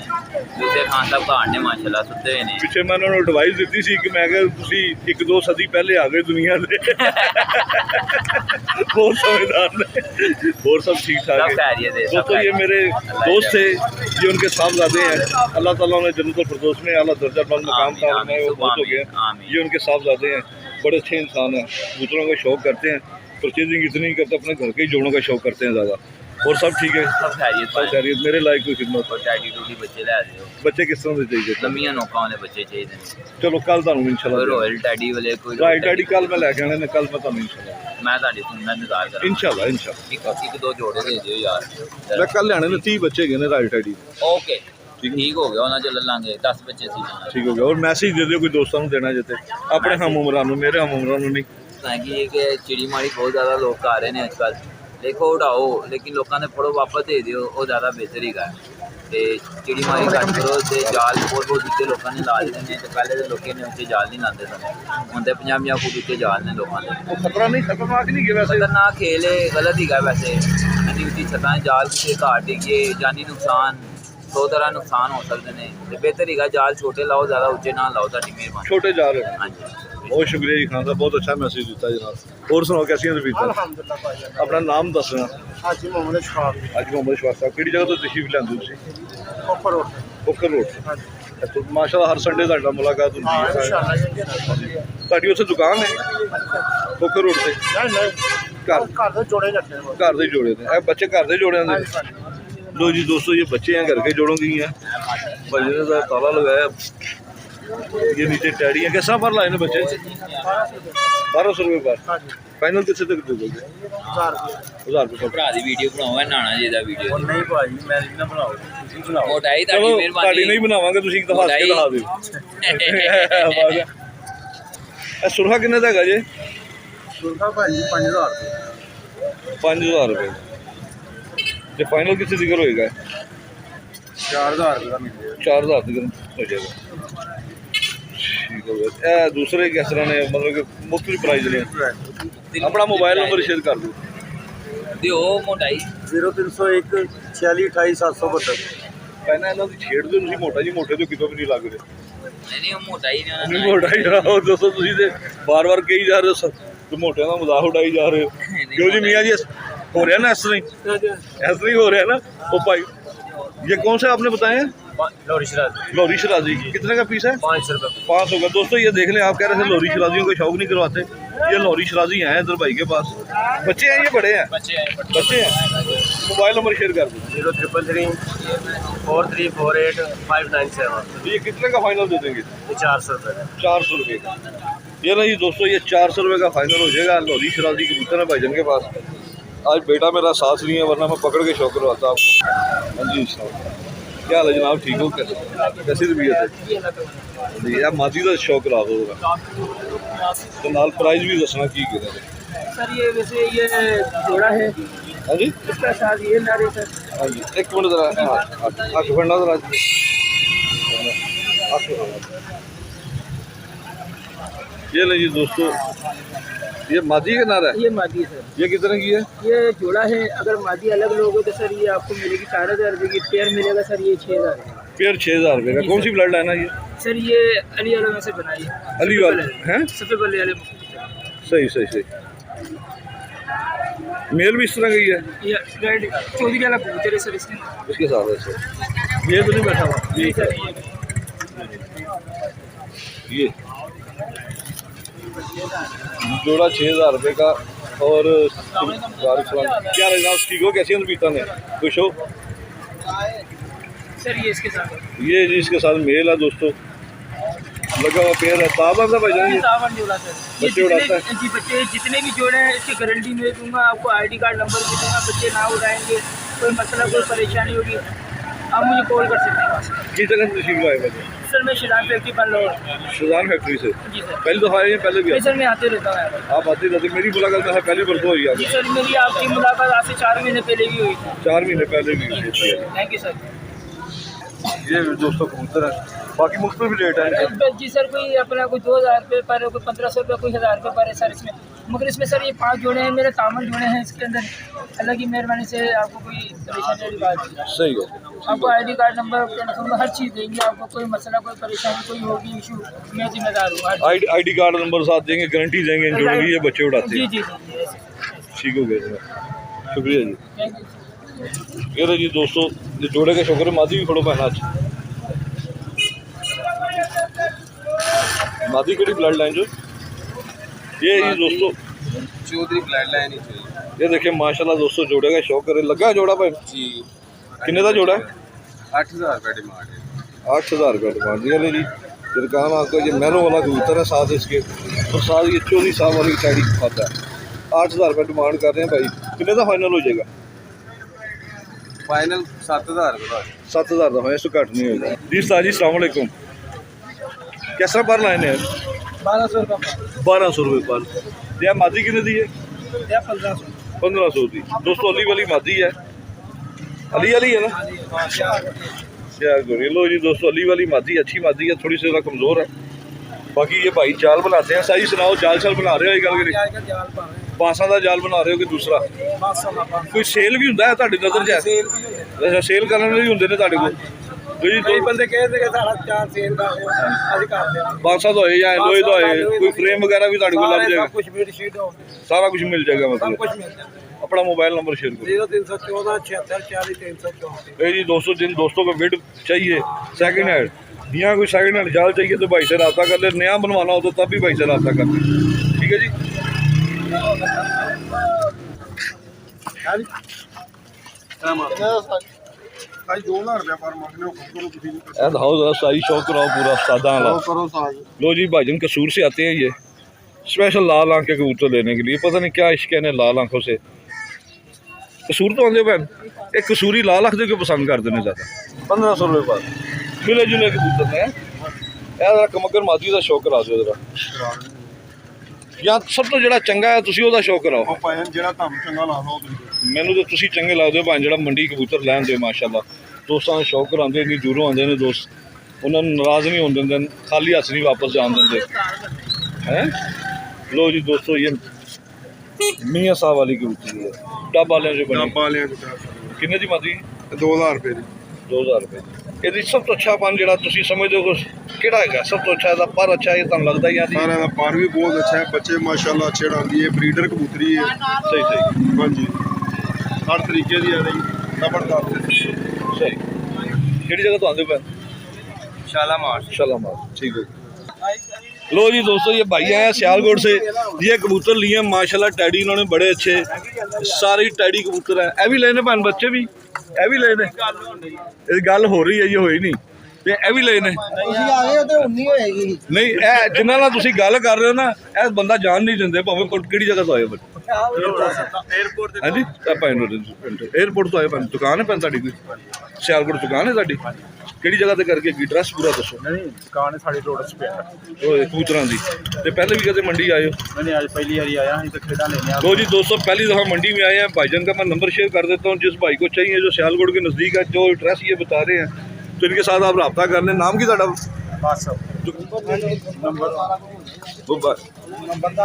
ਦੂਸਰੇ ਖਾਨ ਸਾਹਿਬ ਘਰ ਨੇ ਮਾਸ਼ਾਅੱਲਾ ਸੁੱਤੇ ਹੋਏ ਨੇ ਪਿੱਛੇ ਮੈਂ ਉਹਨਾਂ ਨੂੰ ਐਡਵਾਈਸ ਦਿੱਤੀ ਸੀ ਕਿ ਮੈਂ ਕਿਹਾ ਤੁਸੀਂ 1-2 ਸਦੀ ਪਹਿਲੇ ਆ ਗਏ ਦੁਨੀਆ ਦੇ बहुत समझदार ने और सब ठीक ठाक सब खैरियत है, है। सब दोस्तों ये खैरियत। मेरे दोस्त थे, ये उनके साहबजादे हैं। अल्लाह ताला उन्हें जन्नतुल फिरदौस में आला दर्जा बुलंद मकाम आमीन, था, आमीन, उन्हें वो बहुत हो आमीन, गया। आमीन। ये उनके साहबजादे हैं, बड़े अच्छे इंसान हैं, दूसरों का शौक करते हैं, परचेजिंग इतनी नहीं करते, अपने घर के ही जोड़ों का शौक करते हैं ज़्यादा। और सब ठीक है, सब खैरियत सब खैरियत। मेरे लायक कोई खिदमत। और डैडी डूडी बच्चे ले दियो बच्चे किस तरह से चाहिए? लंबियां नौकां वाले बच्चे चाहिए ने चलो कल ਤੁਹਾਨੂੰ कोई इंशाल्लाह रॉयल डैडी वाले कोई राइट डैडी कल मैं लेके आने ने, कल मैं ਤੁਹਾਨੂੰ इंशाल्लाह मैं ਤੁਹਾਡੀ ਸੁਣਨਾ ਇੰਤਜ਼ਾਰ ਕਰਾਂ इंशाल्लाह ਇੱਕ ਦੋ ਜੋੜੇ ਦੇ ਦਿਓ ਯਾਰ मैं कल लेने ने 30 बच्चे गए ने राइट डैडी। ਓਕੇ ਠੀਕ ਹੋ ਗਿਆ ਉਹਨਾਂ ਚ ਲੈ ਲਾਂਗੇ 10 ਬੱਚੇ ਸੀ ठीक हो गया। और मैसेज दे दियो कोई दोस्तों ਨੂੰ देना जिते अपने हम उमरान ਨੂੰ, ਮੇਰੇ हम उमरान ਨੂੰ नहीं। ਤਾਂ ਕਿ ਇਹ ਕਿ ਚਿੜੀ ਮਾੜੀ ਬਹੁਤ ਜ਼ਿਆਦਾ ਲੋਕ ਆ ਰਹੇ ਨੇ ਅੱਜ ਕੱਲ੍ਹ ਦੇਖੋ ਉਡਾਓ ਲੇਕਿਨ ਲੋਕਾਂ ਨੇ ਫੜੋ ਵਾਪਸ ਦੇ ਦਿਓ ਉਹ ਜ਼ਿਆਦਾ ਬਿਹਤਰ ਹੀਗਾ ਤੇ ਚਿੜੀ ਮਾਰੀ ਘੱਟ ਕਰੋ ਤੇ ਜਾਲ ਬਹੁਤ ਉੱਤੇ ਲੋਕਾਂ ਨੇ ਲਾ ਦਿੱਤੇ ਨੇ ਤੇ ਪਹਿਲੇ ਦੇ ਲੋਕਾਂ ਨੇ ਉੱਤੇ ਜਾਲ ਨਹੀਂ ਲਾਉਂਦੇ ਸਨ ਹੁਣ ਤੇ 50 ਫੁੱਟ ਉੱਤੇ ਜਾਲ ਨੇ ਲੋਕਾਂ ਦੇ वो खतरा नहीं, खतरनाक नहीं है वैसे। ਖਤਰਨਾਕ ਖੇਲ ਹੈ ਗਲਤ ਹੀਗਾ ਵੈਸੇ ਇੰਨੀ ਉੱਚੀ ਛੱਤਾਂ ਜਾਲ ਕਿਸੇ ਘਾਟ ਡਿੱਗੇ ਜਾਨੀ ਨੁਕਸਾਨ 100 ਤਰ੍ਹਾਂ ਨੁਕਸਾਨ ਹੋ ਸਕਦੇ ਨੇ ਤੇ ਬਿਹਤਰ ਹੀਗਾ ਜਾਲ ਛੋਟੇ ਲਾਓ ਜ਼ਿਆਦਾ ਉੱਚੇ ਨਾ ਲਾਓ ਤੁਹਾਡੀ ਮਿਹਰਬਾਨੀ छोटे जा रहे हैं। ਹਾਂਜੀ बहुत शुक्रिया जी खान साहब, बहुत अच्छा मैसेज दिता जनाब। और सुनाओ कैसी हैं तबीयत? अल्हम्दुलिल्लाह भाई अपना नाम दसना। हाजी मोहम्मद इशफाक आज मोहम्मद शवास साहब किहड़ी जगह तो तशरीफ लांदे तुसीं? कोपर रोड पोखर रोड से। तो माशाल्लाह हर संडे साडा मुलाकात होंदी हाँ है। इंशाल्लाह ਤੁਹਾਡੀ ਉੱਥੇ ਦੁਕਾਨ ਹੈ पोखर रोड ਤੇ? नहीं नहीं ਘਰ घर से जोड़े रखे हैं ਘਰ ਦੇ ਜੋੜੇ ਨੇ ਇਹ ਬੱਚੇ ਘਰ ਦੇ ਜੋੜਿਆਂ ਦੇ। लो जी दोस्तों ये बच्चे हैं घर के जोड़ों की हैं। भाई ने तो ताला लगाया। ये नीचे टैडी है, कैसा पर लाए ने बच्चे? 1200 रुपये पर। फाइनल कितने तक दे दोगे? 1000 रुपये। ਭਰਾ ਦੀ ਵੀਡੀਓ ਬਣਾਉਂਗਾ ਨਾਣਾ ਜੀ ਦਾ ਵੀਡੀਓ नहीं भाई मैं ना बनाओ ਤੁਸੀਂ ਬਣਾਓ ਮੋਟਾਈ चलो ਤੁਹਾਡੀ ਤੁਹਾਡੀ ਮਿਹਰਬਾਨੀ ਨਹੀਂ ਬਣਾਵਾਂਗੇ, ਤੁਸੀਂ ਇੱਕ ਦਫਾ ਹੱਸ ਕੇ ਦਿਖਾ ਦਿਓ। ਇਹ ਸੁਰਖਾ ਕਿੰਨੇ ਦਾ ਹੈਗਾ ਜੇ? सुरखा भाई 5000 5000 रुपये। ਤੇ ਫਾਈਨਲ ਕਿੱਥੇ ਜ਼ਿਕਰ ਹੋਏਗਾ? 4000 का मिल जाएगा 4000 ਤੱਕ ਹੋ ਜਾਏਗਾ। ਠੀਕ ਹੋ ਗਿਆ। ਇਹ ਦੂਸਰੇ ਕਿਸ ਤਰ੍ਹਾਂ ਨੇ, ਮਤਲਬ ਕਿ ਮੁਖਤਲਿਫ ਪ੍ਰਾਈਜ਼ ਨੇ? ਆਪਣਾ ਮੋਬਾਈਲ ਨੰਬਰ ਸ਼ੇਅਰ ਕਰ ਦਿਓ। ਦਿਓ ਮੋਟਾਈ 0301 46 28 772 ਪਹਿਲਾਂ ਇਹਨਾਂ ਦੀ ਛੇੜ ਦਿਓ ਤੁਸੀਂ, ਮੋਟਾ ਜੀ ਮੋਟੇ ਤੋਂ ਕਿਤੋਂ ਵੀ ਨਹੀਂ ਲੱਗ ਰਹੇ। ਨਹੀਂ ਨਹੀਂ ਉਹ ਮੋਟਾਈ ਨੇ ਉਹਨਾਂ ਨਹੀਂ ਨੇ ਮੋਟਾ ਹੀ ਜਰਾ ਉਹ ਦੱਸੋ, ਤੁਸੀਂ ਤੇ ਬਾਰ-ਬਾਰ ਕਹੀ ਜਾ ਰਹੇ ਹੋ ਕਿ ਮੋਟਿਆਂ ਦਾ ਮਜ਼ਾਕ ਉਡਾਈ ਜਾ ਰਹੇ ਹੋ। क्यों जी मियाँ जी, हो रहा है ना ऐसा नहीं हो रहा है ना? ओ भाई ये कौन से आपने बताए हैं? लोरी शराजी। कितने का पीस है? 500 रुपये 500 का। दोस्तों ये देख लें, आप कह रहे थे लोरी शराजियों को शौक नहीं करवाते, ये लोरी शराजी हैं इधर भाई के पास। बच्चे हैं ये बड़े हैं? बच्चे हैं। मोबाइल नंबर शेयर कर दो। 0333 4348 597 ये कितने का फाइनल दे देंगे? 400 रुपये 400 रुपये का। ये नहीं दोस्तों, ये 400 रुपये का फाइनल हो जाएगा। लोरी शराजी कबूतर है भाईजान के पास। आज बेटा मेरा साथ नहीं है, वरना मैं पकड़ के शौक करवाता आपको। हाँ जी क्या हाल है जनाब, ठीक हो? कैसी तबीयत है जी? यार मादी का शौक करा दो तो नाल प्राइस भी दसना की गिरा है। सर ये वैसे ये जोड़ा है, हाँ जी इसका साथ ये नारे सर। हाँ जी एक मिनट जरा अख फड़ना जरा। ये ले जी दोस्तों, ये मादी का नारा है। ये मादी है सर, ये कितने की है? ये जोड़ा है। अगर मादी अलग लोगे तो सर ये आपको मिलेगी 4000 रुपये की। पेयर मिलेगा सर ये 6000 पेयर 6000 रुपये का। कौन सी ब्लड लाइन है ये? सर ये अली वालों में से बनाई है। अली वाले हैं? सबसे पहले वाले सही सही सही। मेल भी इस तरह की है? ये रेड चौधरी वाला कबूतर है सर इसके। इसके साथ है सर। ये तो नहीं बैठा हुआ जी सर ये जोड़ा 6000 रुपये का। और क्या रहना ठीक हो? कैसी बीता ने खुश हो? सर ये इसके साथ है। ये जी इसके साथ मेल है दोस्तों, लगा हुआ पेयर है। ताबंद है भाईजान ये? तावन जोड़ा सर। ये बच्चे उड़ाता है? जी बच्चे जितने भी जोड़े हैं इसकी गारंटी मैं दूंगा आपको। आईडी कार्ड नंबर भी दूंगा। बच्चे ना उड़ाएंगे, कोई मसला कोई परेशानी होगी आप मुझे कॉल कर सकते हैं। किस जगह से तशरीफ लाए बच्चे? सर मैं शिलान फैक्ट्री पर लौट। सुजान फैक्ट्री से जी सर। पहली दफ़ा आए हैं? पहले भी नहीं आए? सर मैं आते रहता हूँ। आप आते रहते? मेरी मुलाकात में पहली बार तो हुई जी आपकी? सर मेरी आपकी मुलाकात आज से 4 महीने पहले भी हुई थी। 4 महीने पहले भी हुई थी। Thank you sir. ये दोस्तों कबूतर है, बाकी मुख्तलिफ रेट है। जी सर कोई अपना कोई 2000 रुपये पर, कोई 1500 रुपये, कोई 1000 रुपये पर है सर। इसमें मगर इसमें सर ये 5 जोड़े हैं मेरे तामल जोड़े हैं इसके अंदर। अल्लाह की मेहरबानी से आपको कोई परेशानी वाली बात नहीं। सही है। आपको आईडी कार्ड नंबर हर चीज़ देंगे, आपको कोई मसला कोई परेशानी कोई होगी इशू मैं जिम्मेदार हूँ। आईडी कार्ड नंबर साथ देंगे, गारंटी देंगे, जोड़ेंगे, ये बच्चे उड़ाते जी हैं। जी जी जी ठीक हो गया जी, शुक्रिया जी। Thank you. ये रहा जी दोस्तों, ये जोड़े का शुक्र है। मादी भी खड़ो पहना आज, मादी कड़ी ब्लड लाइन जो ये जी दोस्तों चौधरी ब्लड लाइन ही चाहिए ये देखिए माशाल्लाह दोस्तों, जोड़े का शौक करे लगा जोड़ा भाई जी। किन्ने का जोड़ा है? 8000 रुपये डिमांड है। 8000 रुपये डिमांड दिया जी। दुकान आपका ये मैनो वाला कबूतर है साथ इसके, और साथ ये 24 साल वाली टैडी खाता है। 8000 रुपये डिमांड कर रहे हैं भाई, कितने का फाइनल हो जाएगा? फाइनल 7000 रुपये। 7000 का है, इससे घट नहीं होगा जी। साजी अस्सलाम वालेकुम, किस तरह पर लाए हैं? 1200 रुपये 1200 रुपये पर। यह मादी कितने दी है? 1500 दी। दोस्तों अली वाली मादी है, अली वाली है ना? क्या करिए, लो जी दोस्तों अली वाली मादी अच्छी मादी है, थोड़ी सी ज़रा कमज़ोर है। बाकी ये भाई जाल बनाते हैं, सही सुनाओ, जाल शाल बना रहे हो? गल बांसा का जाल बना रहे हो कि दूसरा कोई सेल भी होंगे ਤੁਹਾਡੀ नज़र च? अच्छा सेल करने भी होंगे ने ਤੁਹਾਡੇ ਕੋਲ जी? कई बंदे कहते हैं साढ़ा 4 सेल का ਅਸੀਂ ਕਰਦੇ ਹਾਂ। बांसा तो है या लोहे तो है, कोई फ्रेम वगैरह भी ਤੁਹਾਡੇ ਕੋਲ लग जाएगा? कुछ बेडशीट हो सारा कुछ मिल जाएगा सब मतलब? कुछ मिल जाएगा। अपना मोबाइल नंबर शेयर करो। 0314 76 40 334। ये जी दोस्तों, जिन दोस्तों को विड चाहिए सेकंड हैंड या कोई सेकंड हैंड जाल चाहिए तो भाई से रब्ता कर ले। नया बनवाना हो तो तब भी भाई से रब्ता कर ले। ठीक है जी। दिखाओ जरा सारी शौक कराओ पूरा सादा वाला। लो जी भाईजन कसूर से आते हैं, ये स्पेशल लाल आंख के कबूतर लेने के लिए। पता नहीं क्या इश्क है लाल आंखों से। कसूर तो आते भैन, एक कसूरी लाल आंख के पसंद करते हैं ज़्यादा। 1500 रुपये पर मिले जुले कबूतर ने। जरा कमगर मादी का शौक करा दो जरा, या सब तो जो चंगा है तुसी ओहदा शौक कराओ। मैनू तो तुसी चंगे लगदे हो भाई, जो मंडी कबूतर लैन दे माशाल्लाह। दोस्तों का शौक कराते, इन्नी दूरों आते हैं दोस्त, उन्होंने नाराज़ नहीं होने देंगे, खाली हथ नहीं वापस जान देंगे हैं। लो जी दोस्तों, ये मियाँ साहब वाली कबूतरी है, डब वाले जो बने। किन्ने दी मादी? 2000 रुपये। 2000 रुपये। ये सब तो अच्छा पान जो तुम समझते हो किहड़ा है सब तो अच्छा? इसका पर अच्छा है तुम लगता ही? सारा का पर भी बहुत अच्छा है, बच्चे माशाल्लाह अच्छे डालती है, ब्रीडर कबूतरी है। सही सही, हाँ जी, हर तरीके की है रही खबरदार। सही। किहड़ी जगह तो आते पे? शालामार। ठीक है। लो जी दोस्तों, ये भाई आए हैं सियालकोट से, ये कबूतर लिए हैं माशाल्लाह टैडी, इन्होंने बड़े अच्छे सारे टैडी कबूतर हैं। भी लेने भैन बच्चे भी ए भी लेने, गल हो रही है ये होई नहीं ते ए भी लेने नहीं। जिन्हों नाल तुसीं गल कर रहे हो ना, ए बंदा जान नहीं देंगे भावें किहड़ी जगह तो आए बच्चे। हाँ जी, एयरपोर्ट तो आए भैन, दुकान है भैन तुहाडी कोई? सियालकोट दुकान है तुहाडी? किहड़ी जगह ते करके की एड्रैस पूरा दसो। दुकान है साड़ी रोड पे कबूतरां दी। ते पहले भी कदे मंडी आए हो? मैंने आज पहली बारी आया, इधर खेड़ा लेने। लो जी दोस्तों, पहली दफ़ा मंडी में आए हैं। भाईजान का मैं नंबर शेयर कर देता हूँ, जिस भाई को चाहिए जो सियालकोट के नज़दीक है, जो एड्रेस ये बता रहे हैं, तो इनके साथ आप रब्ता कर लें। नाम की तुहाडा?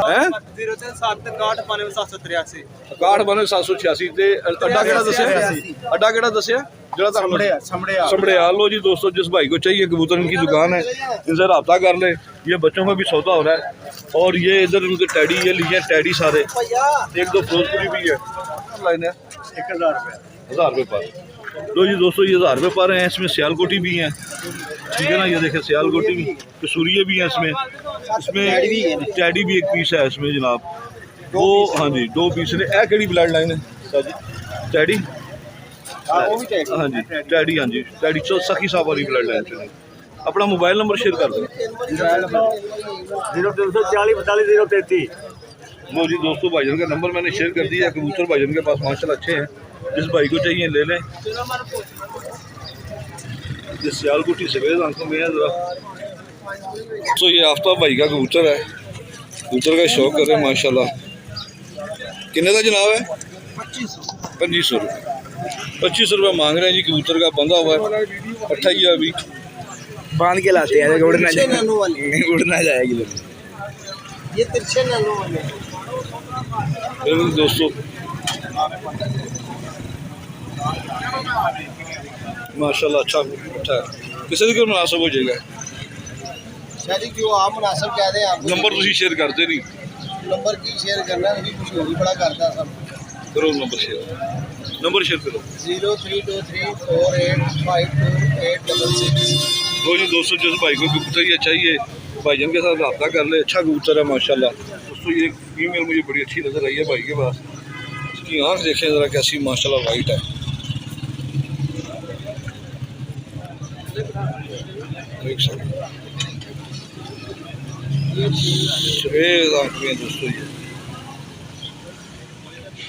हैं 61 ते अड्डा केड़ा दस्सिया? अड्डा केड़ा दस्सिया जेड़ा तुहानू? समड़िया। लो जी दोस्तों, जिस भाई को चाहिए कबूतर की दुकान है, इनसे रब्ता कर ले। ये बच्चों का भी सौदा हो रहा है, और ये इधर उनके टैडी ये लिए टैडी सारे, एक दो फिरोजपुरी भी है। लाइन है 1000 रुपये पर। लो जी दोस्तों, ये 1000 रुपये पर हैं। इसमें सियालकोटी भी हैं, ठीक है ना? ये देखें सियालकोटी भी, कसूरिये भी हैं इसमें टैडी भी एक पीस है इसमें जनाब। वो हाँ जी 2 पीस ने। ए केड़ी ब्लड लाइन है टैडी? हाँ जी टैडी, हाँ जी टैडी सखी साहब वाली ब्लड लाइन से। अपना मोबाइल नंबर शेयर कर दो। 0340 42 033। लो जी दोस्तों, भाईजान का नंबर मैंने शेयर कर दिया। कबूतर भाईजान के पास माशाल्लाह अच्छे हैं, जिस भाई को चाहिए ले लें। ये सियालकोटी सफेद आंखों में है जरा। तो ये आफ्ताब भाई का कबूतर है, कबूतर का शौक कर रहे हैं माशाल्लाह। किन्ने का जनाब है? 2500 रुपये। 2500 रुपये मांग रहे हैं जी। कबूतर का बंधा हुआ है, अट्ठा ही है अभी, बांध के लाते हैं, उड़ना जाएगी। ये तिरछे नैनो वाले बिल्कुल दोस्तों, माशाल्लाह अच्छा अच्छा किसी भी मुनासिब हो जाएगा। शाह जी जो आप मुनासिब कह रहे हैं आप नंबर तुम शेयर करते नहीं, नंबर की शेयर करना है, मशहूर ही बड़ा करता सब। करो नंबर शेयर करो। 0323485286। वो जी दोस्तों, जिस भाई को कबूतर ये चाहिए भाईजान के साथ रब्ता कर ले। अच्छा कबूतर है माशाल्लाह दोस्तों। ये फीमेल मुझे बड़ी अच्छी नज़र आई है भाई के पास। इसकी आँख देखें ज़रा कैसी माशाल्लाह वाइट है, देख सकते सफेद आँखें दोस्तों। ये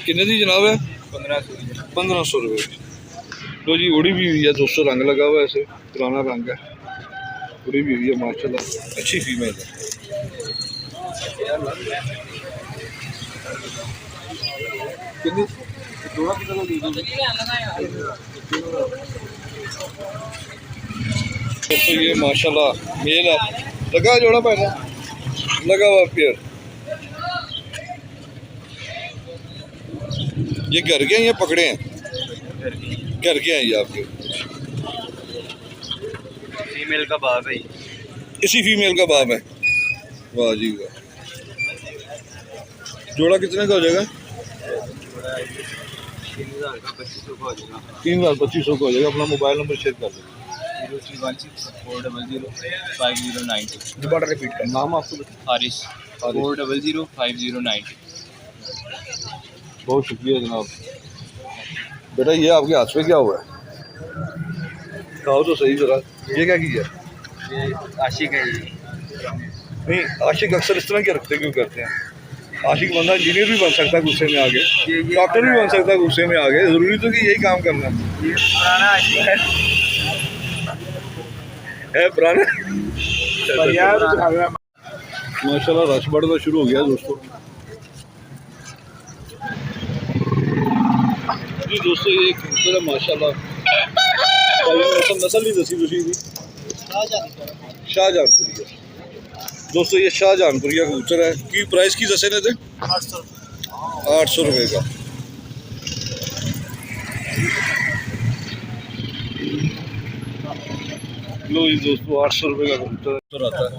कितने दी जनाब है? 1500 रुपये। तो जी उड़ी भी हुई है दोस्तों, रंग लगा हुआ है, ऐसे पुराना रंग है, उड़ी भी हुई है माशाल्लाह, अच्छी फीमेल है। दोस्तों ये माशाल्लाह मेल है, लगा जोड़ा पहले लगा हुआ पेयर। ये घर के हैं या पकड़े हैं? घर के हैं ये आपके? फीमेल का बाप है, इसी फीमेल का बाप है। वाह जी वाह। जोड़ा कितने का हो जाएगा? 3000 का 2500 का हो जाएगा। 3200 का हो जाएगा। अपना मोबाइल नंबर शेयर कर देंगे। 0316400509। दोबारा रिपीट कर, नाम आपको हारिस 400509। बहुत शुक्रिया जनाब। बेटा ये आपके हाथ में क्या हुआ है? खाओ तो सही जरा। ये क्या किया? ये आशिक है। नहीं, आशिक अक्सर इस तरह के रखते क्यों करते हैं? आशिक बंदा इंजीनियर भी बन सकता है गुस्से में आगे, डॉक्टर भी बन सकता है गुस्से में आगे। ज़रूरी तो कि यही काम करना ये पुराना आशिक है पुराना। माशाल्लाह रश बढ़ना शुरू हो गया दोस्तों। जी दोस्तों ये कबूतर है माशाल्लाह। नस्ल नहीं दसी तुसी दी शाहजहानपुरी है दोस्तों। ये शाहजहानपुरी का कबूतर है। की प्राइस की दसे ने थे? 800 रुपये का। लो जी दोस्तों 800 रुपये का कबूतर आता है।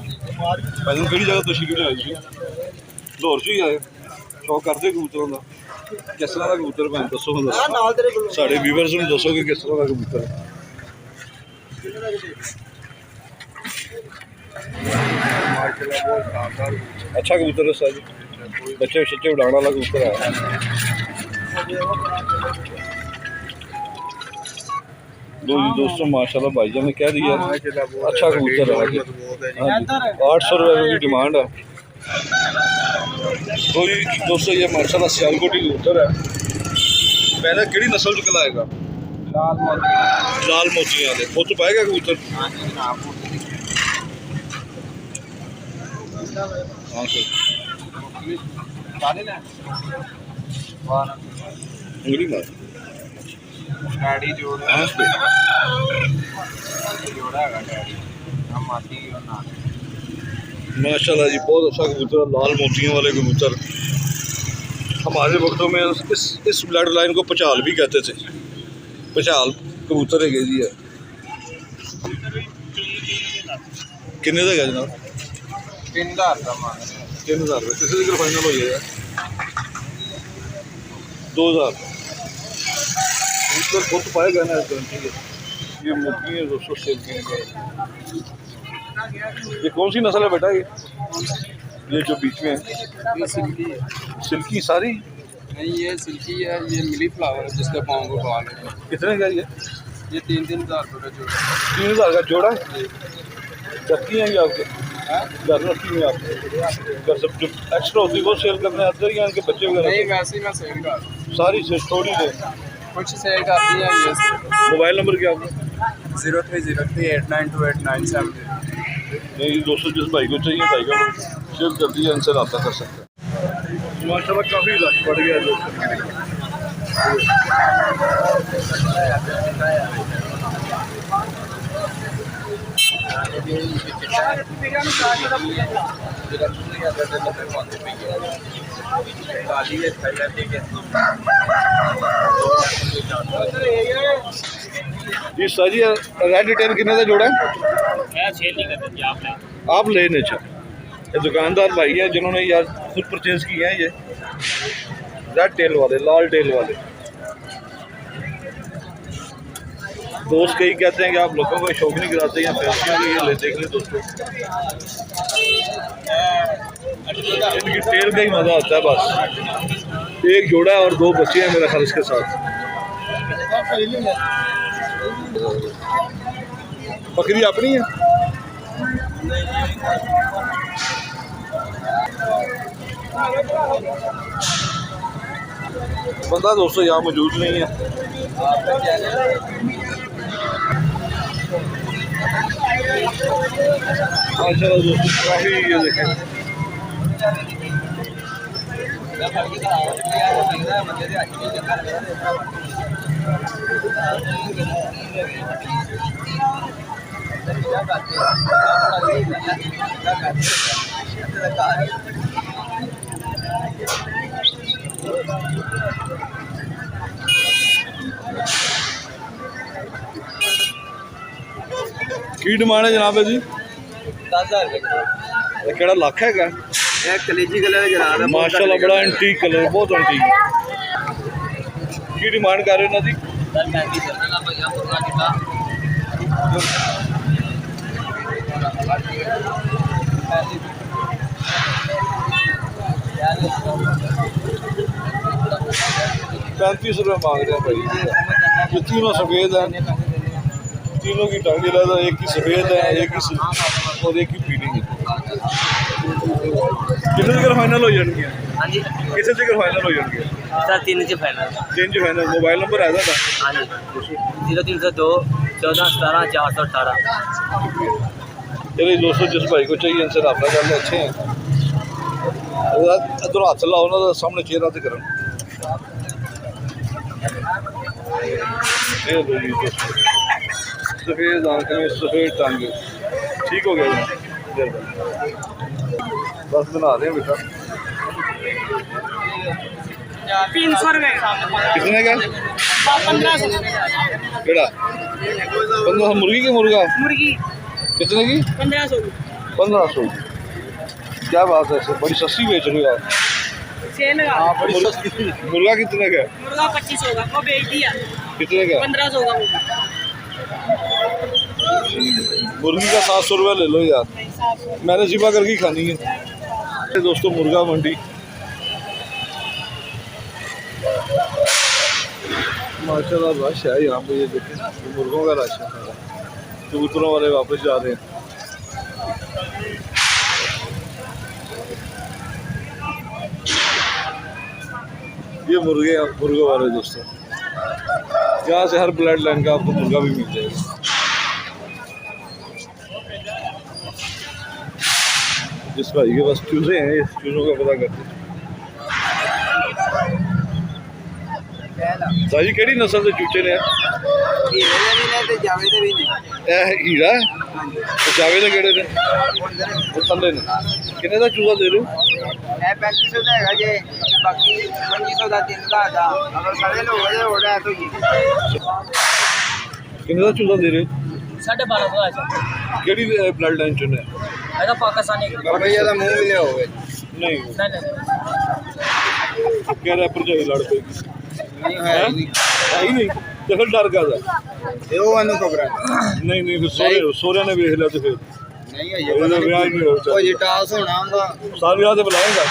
पहले कड़ी जगह तशरीफ ले आई थी? लाहौर से ही आए। शौक करते कबूतरों का? किस तरह का कबूतर भैन दसो साढ़े व्यूअर्स में दसो कि किस तरह का कबूतर है। अच्छा कबूतर है सर, बच्चे शच्चे उड़ाने वाला कबूतर है। दोस्तों माशाल्लाह भाईजान ने कह दिया अच्छा कबूतर है। 800 रुपये की डिमांड है। तो जी दोस्तों ये माशाल्लाह सियालकोटी कबूतर है। पहले किहड़ी नस्ल च कलाएगा? लाल मोतियां वाले खुद पाएगा कबूतर? हाँ सर उंगली मार गाड़ी जोड़ हाँ पे जोड़ा है गाड़ी हम आती है ना। माशाल्लाह जी बहुत अच्छा कबूतर, लाल मोतियों वाले कबूतर। हमारे वक्तों में इस ब्लड लाइन को पचाल भी कहते थे। पचाल कबूतर है जी है। किन्ने का जनाब? 3000 का मांग रहे हैं। 3000 रुपये किसी जगह फाइनल हो जाएगा। 2000 कबूतर खुद पाएगा ना। ये मुर्गी है दोस्तों, सेल की। ये कौन सी नस्ल है बेटा? ये जो बीच में है ये सिल्की है। सिल्की सारी? नहीं ये सिल्की है, ये मिली फ्लावर है जिसका पाँव को बाल है। कितने का ये? ये 3-3000 रुपये जोड़ा। 3000 का जोड़ा है। रखी हैं ये आपके घर रखी हुई आपके घर सब जो एक्स्ट्रा होती है वो सेल करने आते हैं या इनके बच्चे वगैरह? नहीं वैसे ही मैं सेल कर सारी से थोड़ी दे कुछ सेल करती है। ये मोबाइल नंबर क्या आपका? 0303892897। नहीं दोस्तों जिस भाई को चाहिए भाई का शेयर कर दिया, इनसे रब्ता कर सकते हैं। माशाल्लाह काफ़ी रश बढ़ गया दोस्तों। जी सर जी रेड डिटेल कितने का जोड़ा है? मैं सेल नहीं करता जी, आप लेने अच्छा ये दुकानदार भाई है जिन्होंने यार खुद परचेज किए हैं ये रेड टेल वाले, लाल टेल वाले। दोस्त कई कहते हैं कि आप लोगों को शौक नहीं कराते या पैसे के लिए ले देख लें दोस्तों, इनकी टेल का ही मज़ा आता है। बस एक जोड़ा है और 2 बच्चे हैं मेरा ख्याल इसके साथ। बकरी अपनी है? बंदा दोस्तों यहाँ मौजूद नहीं है। माशाल्लाह दोस्तों काफ़ी ये देखें की डिमांड है जनाब जी? 10,000 रुपये केड़ा लख है? कलेजी कलर जनाब माशाल्लाह बड़ा एंटीक कलर, बहुत एंटीक। की डिमांड कर रहे हो ना जी? 35 रुपये मांग रहे हैं भाई। ये तीनों सफ़ेद हैं, तीनों की टांग लगा, एक की सफ़ेद है, एक की और एक की पीली है। कितने जगह फाइनल हो जाएंगे? हाँ जी कितने जगह फाइनल हो जाएंगे? Sir 3 inch final. 3 inch final. Mobile number है था? हाँ जी 0302 14 17 418। चलिए दोस्तों जिस भाई को चाहिए इनसे रब्ता कर ले, अच्छे हैं। इधर हाथ लाओ ना तो सामने चेहरा से करें। सफ़ेद आंखें, सफ़ेद टांगे, ठीक हो गया। बस बना रहे हैं बेटा। 300 रुपये कितने का? 1500 केड़ा 1500? मुर्गी की मुर्गा? मुर्गी कितने की? 1500 1500। क्या बात है सर, बड़ी सस्ती बेच रही हो आप। सेल का मुर्गा कितने का? मुर्गा 2500 का वो बेच दिया। कितने का? 1500 का मुर्गी का 700 रुपये ले लो यार, मैंने ज़िबा करके खानी है। दोस्तों मुर्गा मंडी माशाल्लाह रश है यहाँ पे। ये देखें मुर्गों का रश है, कबूतरों वाले वापस जा रहे हैं। ये मुर्गे मुर्गों वाले दोस्तों, यहाँ से हर ब्लड लाइन का आपको मुर्गा भी मिल जाएगा। जिस भाई के पास चूजे हैं, इस चूजों का पता करते हैं। साजी केड़ी नस्ल के चूचे ने? हीरा जावे दे केड़े ने? थल्ले ने। किन्ने दा चूजा दे रहे हो? 3500 का है जी, बाकी 2500 का 3000 का। अगर सारे लोग हो रहा है तो किन्ने दा चूजा दे रहे हो? 1250 है केड़ी ब्लड लाइन चुने? ऐसा पाकिस्तानी भैया का मुंह मिले हो गए। नहीं नहीं कह रहा पर जो लड़ पे नहीं है ही नहीं तो फिर डर का था। ये वो वाला खबर है। नहीं नहीं फिर सोरे ने देख लिया तो फिर नहीं है ये ब्याह नहीं हो वो ये टास होना होगा, साल ब्याह तो बुलाएगा,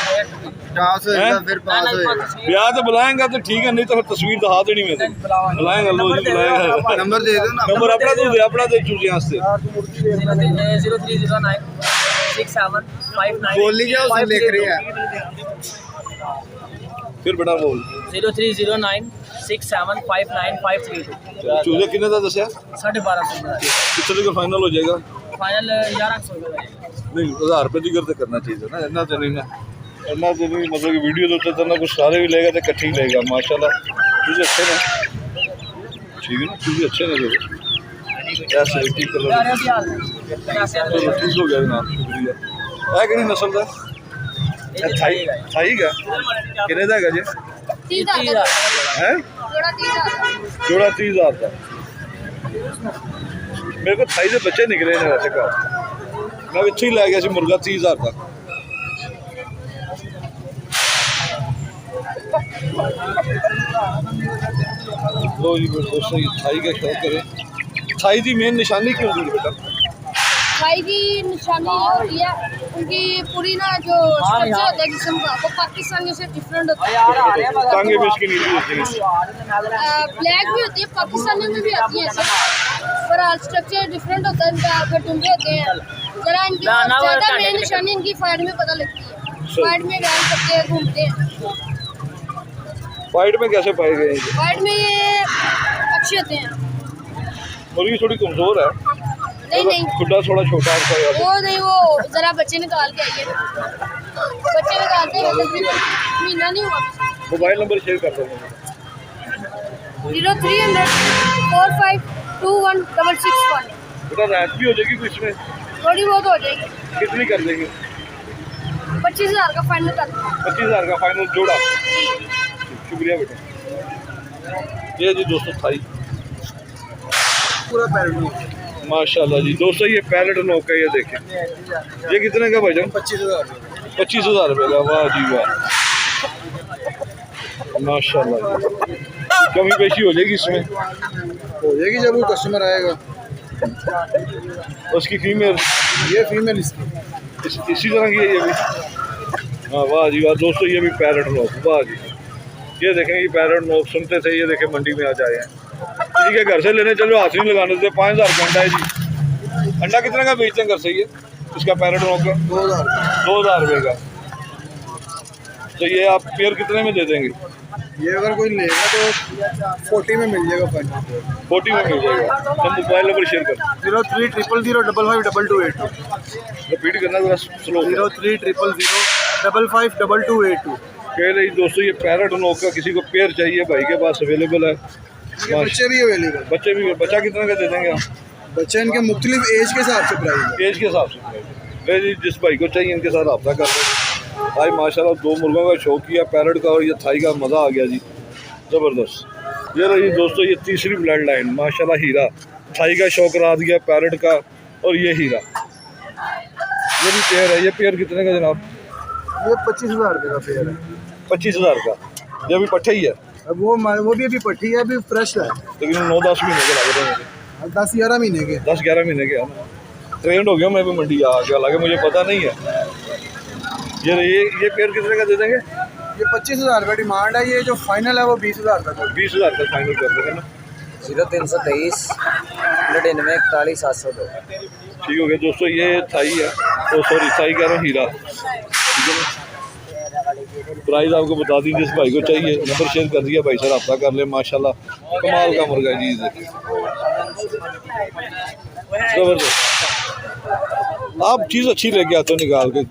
टास होएगा फिर पास होएगा। ब्याह तो बुलाएगा तो ठीक है, नहीं तो फिर तस्वीर दिखा देनी मैं बुलाएगा। लो जी बुलाएगा, नंबर दे दो ना। नंबर अपना तो दे, अपना दे चूजे वास्ते 0309 6759 बोली जाओ सब लिख रहे हैं। फिर बेटा बोल। 0309 6759 चूजे कितने का दसिया? 1250 कितने का फाइनल हो जाएगा? फाइनल 1100 का नहीं 1000 रुपये की करते करना चाहिए ना, इतना तो नहीं ना, इतना तो नहीं। मतलब कि वीडियो तो ना कुछ सारे भी लेगा तो इकट्ठी लेगा। माशाल्लाह चूजे अच्छे ना, ठीक है ना, चूजे अच्छे ना। ऐसे कलर चलो ठीक हो गया जनाब, शुक्रिया। है कि नस्ल का थाई का कितने का हैगा जी? है जोड़ा 30,000 का। मेरे को थाई के बच्चे निकले ने वैसे घर, मैं इत्थे ही लै गया सी मुर्गा 30,000 का। लो जी दोस्तों, थाई का शौक करें। थाई की मेन निशानी क्यों होती है बेटा? भाई की निशानी ये होती है उनकी पूरी ना जो स्ट्रक्चर होता है जिस्म का, वो पाकिस्तानियों से डिफरेंट होता है। टांगे में इसकी नीली होती है, ब्लैक भी होती है, पाकिस्तानियों में भी आती है ऐसे, पर स्ट्रक्चर डिफरेंट होता है इनका, खटुंबे होते हैं जरा। इनकी ज़्यादा मेन निशानी इनकी फाइट में पता लगती है, फाइट में गान करते हैं, घूमते हैं। फाइट में कैसे पाए गए? फाइट में ये अच्छे होते हैं। मुर्गी थोड़ी कमजोर है, नहीं खुदा थोड़ा छोटा है वो नहीं, वो जरा बच्चे निकाल के आइए, बच्चे निकालते हैं, महीना नहीं हुआ। मोबाइल नंबर शेयर कर देंगे। 0300 4521 बेटा रात भी हो जाएगी कुछ में? थोड़ी बहुत हो जाएगी। कितनी कर देंगे? 25,000 का फाइनल कर दो। 25,000 का फाइनल जोड़ा। शुक्रिया बेटा। ये जी दोस्तों थाई पूरा पैरेट माशाल्लाह जी दोस्तों, ये पैरेट नोक है, ये देखें। ये कितने का भाईजान? 25,000 25,000 रुपये का। वाह जी वाह, माशाल्लाह। कमी पेशी हो जाएगी इसमें? हो जाएगी जब वो कस्टमर आएगा। उसकी फीमेल? ये फीमेल इसकी इसी तरह की है ये भी। हाँ वाह जी वाह दोस्तों, ये भी पैरेट नोक। वाह जी, ये देखें, ये पैरेट नोक सुनते थे, ये देखें मंडी में आ जाए हैं। किसी के घर से लेने चलो, हाथ नहीं लगाने देते। 5,000 का अंडा है जी। अंडा कितने का बेचते हैं घर से? ये इसका पैरेट नोक का 2,000 रुपये का। तो ये आप पेयर कितने में दे देंगे? ये अगर कोई लेगा तो 40 में मिल जाएगा फाइनल। 40 में मिल जाएगा। तो मोबाइल नंबर शेयर कर 0300055282 रिपीट करना थोड़ा स्लो। 0300055282। कह रही दोस्तों, ये पैरेट नोक का किसी को पेयर चाहिए, भाई के पास अवेलेबल है। बच्चे भी अवेलेबल। बच्चे भी? बच्चा कितने का दे देंगे आप? बच्चे इनके मुख्तलिफ एज के हिसाब से प्राइस है। एज के हिसाब से ले जी, जिस भाई को चाहिए इनके साथ रब्ता कर लें। भाई माशाल्लाह 2 मुर्गों का शौक किया, पैरेट का और ये थाई का, मज़ा आ गया जी, ज़बरदस्त। ये रही दोस्तों, ये तीसरी ब्लड लाइन माशाल्लाह, हीरा। थाई का शौक करा दिया, पैरेट का, और ये हीरा। ये भी पेयर है। ये पेयर कितने का जनाब? ये 25,000 रुपये का पेयर है। 25,000 का। ये भी पट्ठे ही है? अब वो भी अभी पट्टी है, अभी फ्रेश है। लेकिन 9-10 महीने के लग रहे हैं। 10-11 महीने के। 10-11 महीने के। ट्रेंड हो गया मैं भी मंडी आ गया, हालांकि मुझे पता नहीं है। ये पेयर कितने का दे देंगे? ये 25,000 रुपये डिमांड है। ये जो फाइनल है वो 20,000 तक। 20,000 का फाइनल कर देंगे ना। 0323 99 41 702। ठीक हो गया दोस्तों, ये थाई है। तो सॉरी, थाई कह रहा हूँ, हीरा। ठीक है ना। प्राइस आपको बता दी, जिस भाई को चाहिए नंबर शेयर कर दिया, भाई से रब्ता कर ले। माशाल्लाह कमाल का मुर्गा है जी, जबरदस्त। आप चीज़ अच्छी लेके आते हो निकाल के।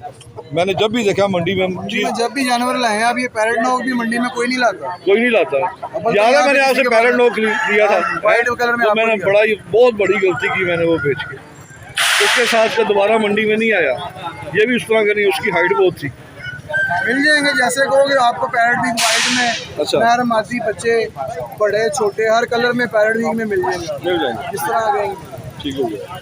मैंने जब भी देखा मंडी में चीज़, जब भी जानवर लाए हैं, अब ये पैरेट नोक भी मंडी में कोई नहीं लाता। कोई नहीं लाता। ज़्यादा मैंने आपसे पैरेट नोक लिया था वाइट कलर में, तो मैंने बहुत बड़ी गलती की मैंने वो बेच के। उसके साथ का दोबारा मंडी में नहीं आया। ये भी उस तरह का नहीं, उसकी हाइट बहुत थी। मिल जाएंगे जैसे कहोगे आपको। पैरेट विंग वाइट में, अच्छा, नर मादी बच्चे, बड़े छोटे, हर कलर में पैरेट विंग में मिल जाएंगे। मिल जाएंगे, जिस तरह आ जाएंगे। ठीक हो गया।